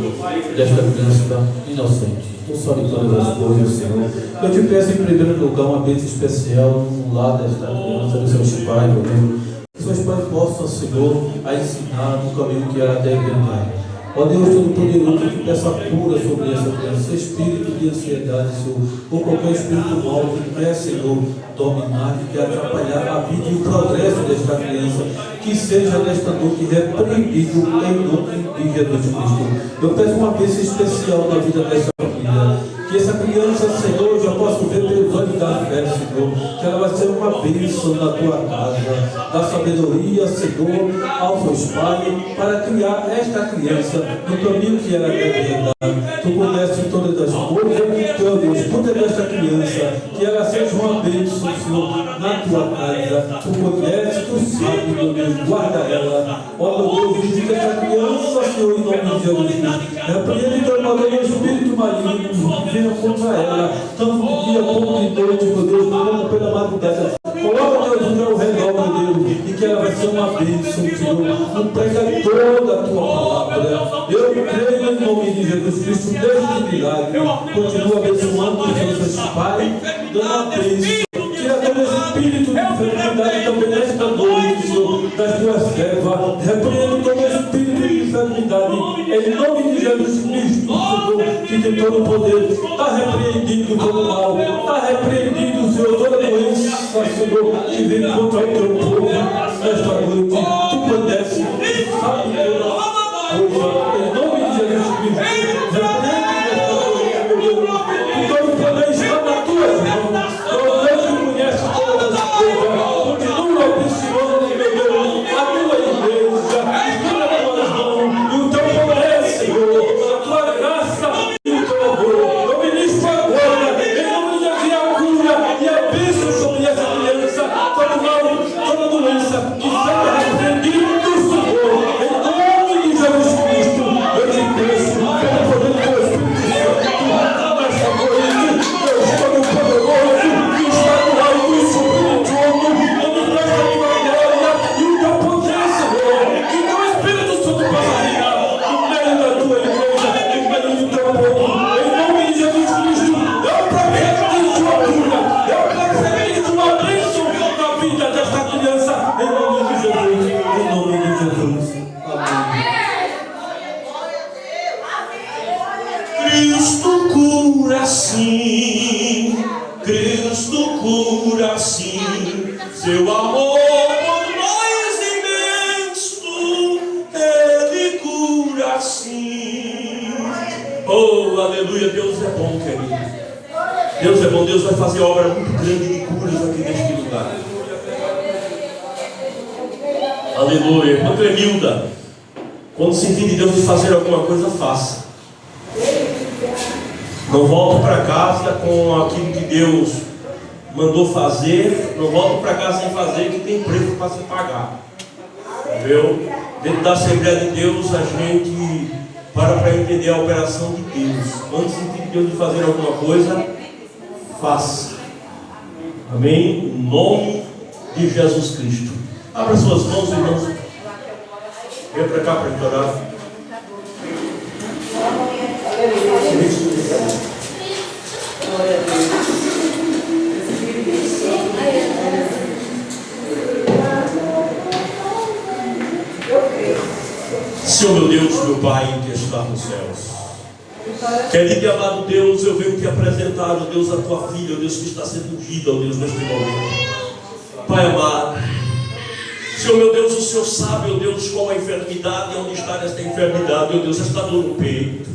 desta criança inocente. Tu sabe todas as coisas, Senhor. Eu te peço em primeiro lugar uma bênção especial no lar desta criança, dos seus pais, meu Deus. Que seus pais possam, Senhor, a ensinar no caminho que ela deve andar. Ó Deus Todo-Poderoso, eu te peço a cura sobre essa criança, espírito de ansiedade, Senhor, ou qualquer espírito mal que quer, Senhor, dominar, que quer atrapalhar a vida e o progresso desta criança, que seja nesta noite repreendido em nome de Jesus Cristo. Eu peço uma bênção especial na vida desta família, que essa criança, Senhor, eu já posso ver pelos olhos da fé, Senhor, que ela vai ser uma bênção na tua casa, da sabedoria, Senhor, aos seus pais, para criar esta criança no caminho que ela deve andar. Tu conheces todas as coisas, meu Deus, cuida desta criança, que ela seja uma bênção, Senhor, na tua casa. Tu conheces, tu sabes, meu Deus, guarda ela. Ó, meu Deus, visita esta criança, Senhor, em nome de Jesus Cristo. Repreende, teu Deus, o espírito maligno que venha contra ela, tanto de dia como de noite, meu Deus, como pela madrugada. Coloca, Deus, o teu redor, meu Deus, e que ela vai ser uma bênção, Senhor, um pregador da tua palavra. Eu creio em nome de Jesus Cristo, Deus de milagre. Continua abençoando os seus pais, dando a bênção. Tira todo esse espírito de enfermidade também nesta noite, Senhor, das tuas servas. Repreende todo esse espírito de enfermidade, em nome de Jesus Cristo, Senhor, que tem todo o poder. Está repreendido todo o mal, está repreendido, Senhor, toda doença, Senhor, que vem contra o teu povo nesta noite. Tu conheces, tu sabes toda coisa, em nome de Jesus Cristo. Repreende nesta noite, meu Deus, e todo o poder está nas tuas mãos. Oh Deus, que conhece todas as coisas, continua abençoando, meu Deus, a tua igreja, escolha as tuas mãos, e o teu poder, Senhor, a tua graça e o teu amor. Eu ministro agora, em nome de Jesus, a cura e a bênção sobre essa criança, todo mal, toda doença, que seja repreendido do Senhor, em nome de Jesus Cristo. Eu te peço, pelo poder do teu Espírito Santo, nesta noite, Deus Todo-Poderoso, que está no alto e sobre o trono, eu me presto a tua glória e o teu poder, Senhor, que teu Espírito Santo possa reinar no meio da tua igreja, no meio do teu povo, em nome de Jesus Cristo. Eu profetizo a cura, eu profetizo uma bênção na vida desta criança, em nome de Jesus, em nome de Jesus. Amém. Cristo cura sim, Cristo cura sim, seu amor por nós imenso, Ele cura sim. Oh, aleluia, Deus é bom, querido. Deus é bom, Deus vai fazer obra muito grande de curas aqui neste lugar. Aleluia. Irmã Clemilda, quando sentir de Deus de fazer alguma coisa, faça. Não volte para casa com aquilo que Deus mandou fazer. Não volte para casa sem fazer, que tem preço para se pagar. Entendeu? Dentro da Assembleia de Deus, a gente para entender a operação de Deus. Quando sentir de Deus de fazer alguma coisa, faça. Amém? Em nome de Jesus Cristo. Abra suas mãos, irmãos. Venha para cá para gente orar. Senhor meu Deus, meu Pai que está nos céus, querido e amado Deus, eu venho te apresentar, ó Deus, a tua filha, ó Deus, que está sendo ungida, ó Deus, neste momento. Pai amado, Senhor meu Deus, o Senhor sabe, ó Deus, qual a enfermidade e onde está esta enfermidade, ó Deus, esta dor no peito.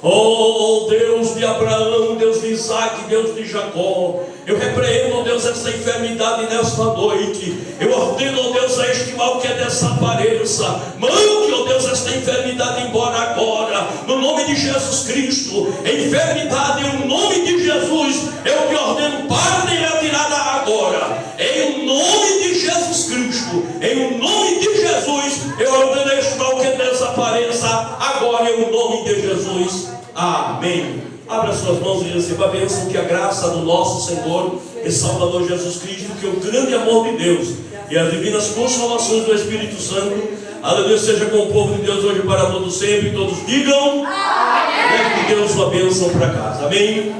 Oh Deus de Abraão, Deus de Isaac, Deus de Jacó, eu repreendo, ó Deus, essa enfermidade nesta noite. Eu ordeno, ó Deus, a este mal que desapareça. Mande, ó Deus, esta enfermidade embora agora, no nome de Jesus Cristo. Enfermidade, em nome de Jesus, eu te ordeno, para e retirada agora, em nome de Jesus Cristo. Em nome de Jesus, eu ordeno este mal que desapareça agora, em nome de Jesus. Amém. Abra suas mãos e receba a bênção, que a graça do nosso Senhor e Salvador Jesus Cristo, que o grande amor de Deus e as divinas consolações do Espírito Santo, aleluia, seja com o povo de Deus hoje para todos sempre. Todos digam amém. Leve de Deus sua bênção para casa, amém.